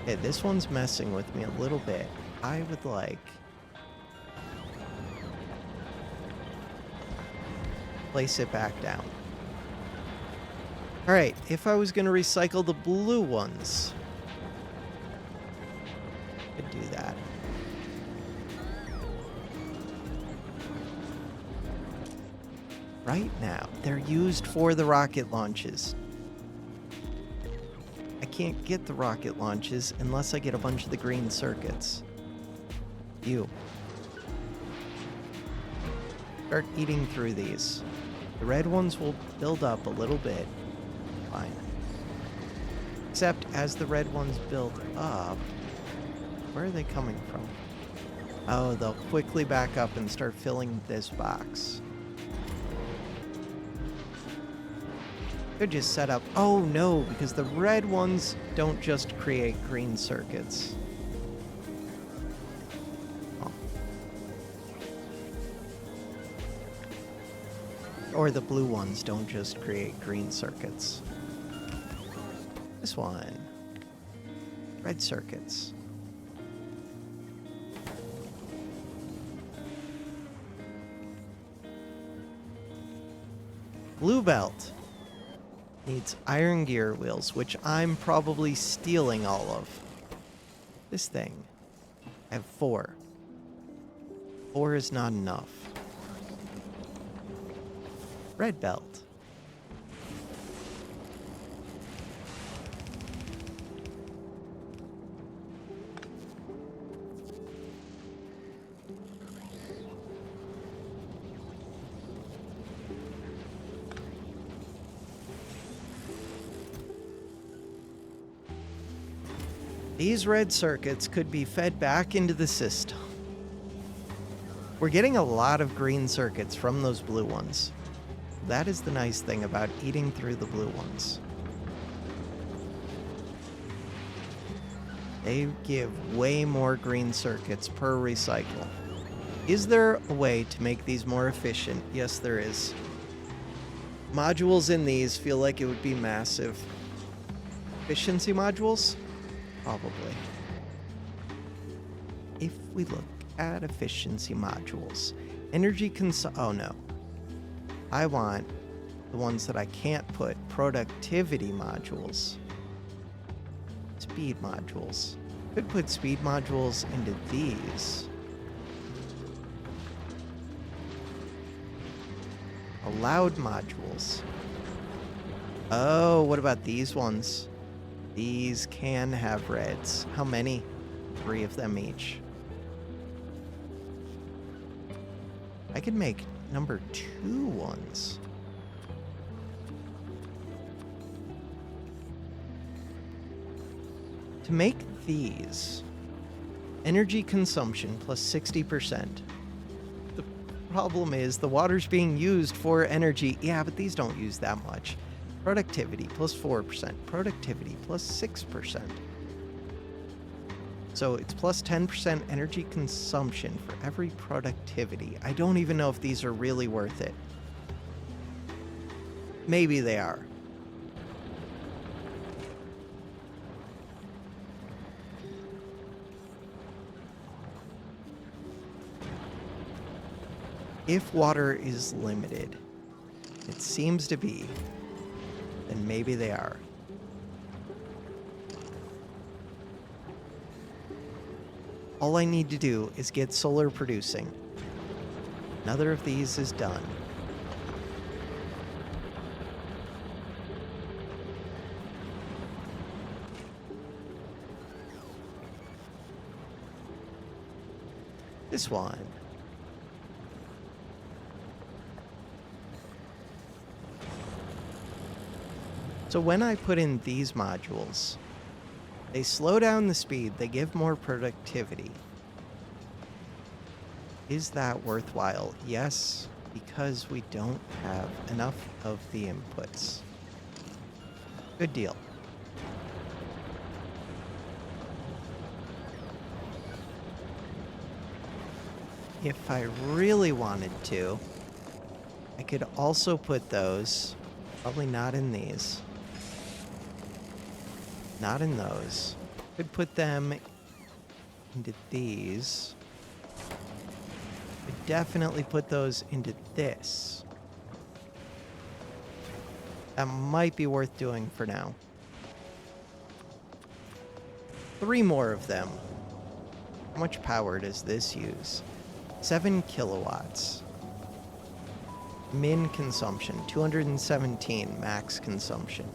S1: Okay, this one's messing with me a little bit. I would like... place it back down. Alright, if I was going to recycle the blue ones, I could do that. Right now, they're used for the rocket launches. I can't get the rocket launches unless I get a bunch of the green circuits. You. Start eating through these. The red ones will build up a little bit. Fine. Except as the red ones build up, where are they coming from? Oh, they'll quickly back up and start filling this box. Could just set up... Oh no, because the red ones don't just create green circuits. Or the blue ones don't just create green circuits. This one. Red circuits. Blue belt needs iron gear wheels, which I'm probably stealing all of. This thing. I have 4. 4 is not enough. Red belt. These red circuits could be fed back into the system. We're getting a lot of green circuits from those blue ones. That is the nice thing about eating through the blue ones. They give way more green circuits per recycle. Is there a way to make these more efficient? Yes, there is. Modules in these feel like it would be massive. Efficiency modules? Probably. If we look at efficiency modules, oh no. I want the ones that I can't put, productivity modules. Speed modules. Could put speed modules into these. Allowed modules. Oh, what about these ones? These can have reds. How many? 3 of them each. I could make number 2 ones. To make these, energy consumption plus 60%. The problem is the water's being used for energy. Yeah, but these don't use that much. Productivity plus 4%. Productivity plus 6%. So it's plus 10% energy consumption for every productivity. I don't even know if these are really worth it. Maybe they are. If water is limited, it seems to be, then maybe they are. All I need to do is get solar producing. Another of these is done. This one. So when I put in these modules, They slow down the speed, they give more productivity. Is that worthwhile? Yes, because we don't have enough of the inputs. Good deal. If I really wanted to, I could also put those, probably not in these, not in those. Could put them into these. Could definitely put those into this. That might be worth doing for now. 3 more of them. How much power does this use? 7 kilowatts. Min consumption, 217 max consumption.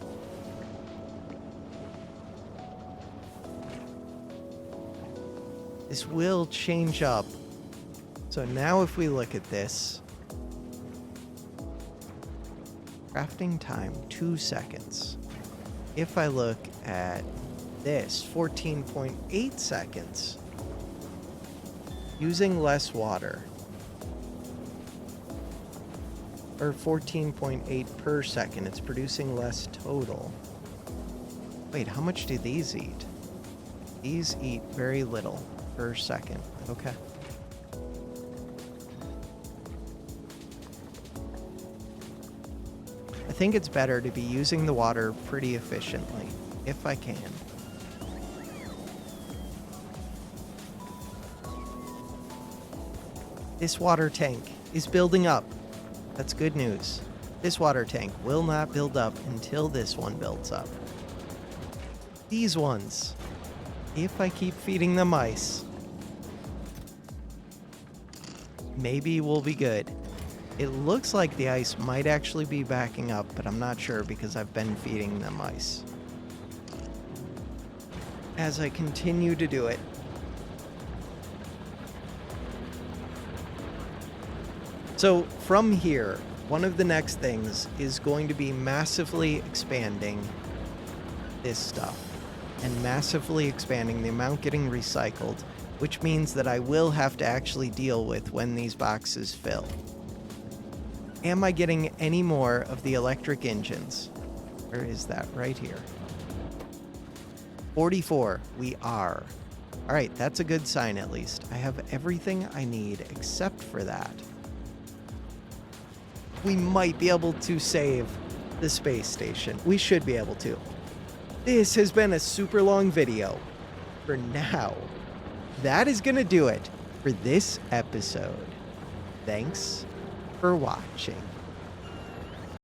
S1: This will change up. So now if we look at this, crafting time, 2 seconds. If I look at this, 14.8 seconds. Using less water. Or 14.8 per second. It's producing less total. Wait, how much do these eat? These eat very little per second. Okay. I think it's better to be using the water pretty efficiently, if I can. This water tank is building up. That's good news. This water tank will not build up until this one builds up. These ones, if I keep feeding them ice, maybe we'll be good. It looks like the ice might actually be backing up, but I'm not sure because I've been feeding them ice. As I continue to do it, so from here, one of the next things is going to be massively expanding this stuff and massively expanding the amount getting recycled, which means that I will have to actually deal with when these boxes fill. Am I getting any more of the electric engines? Where is that? Right here. 44. We are. All right, that's a good sign at least. I have everything I need except for that. We might be able to save the space station. We should be able to. This has been a super long video. For now, that is going to do it for this episode. Thanks for watching.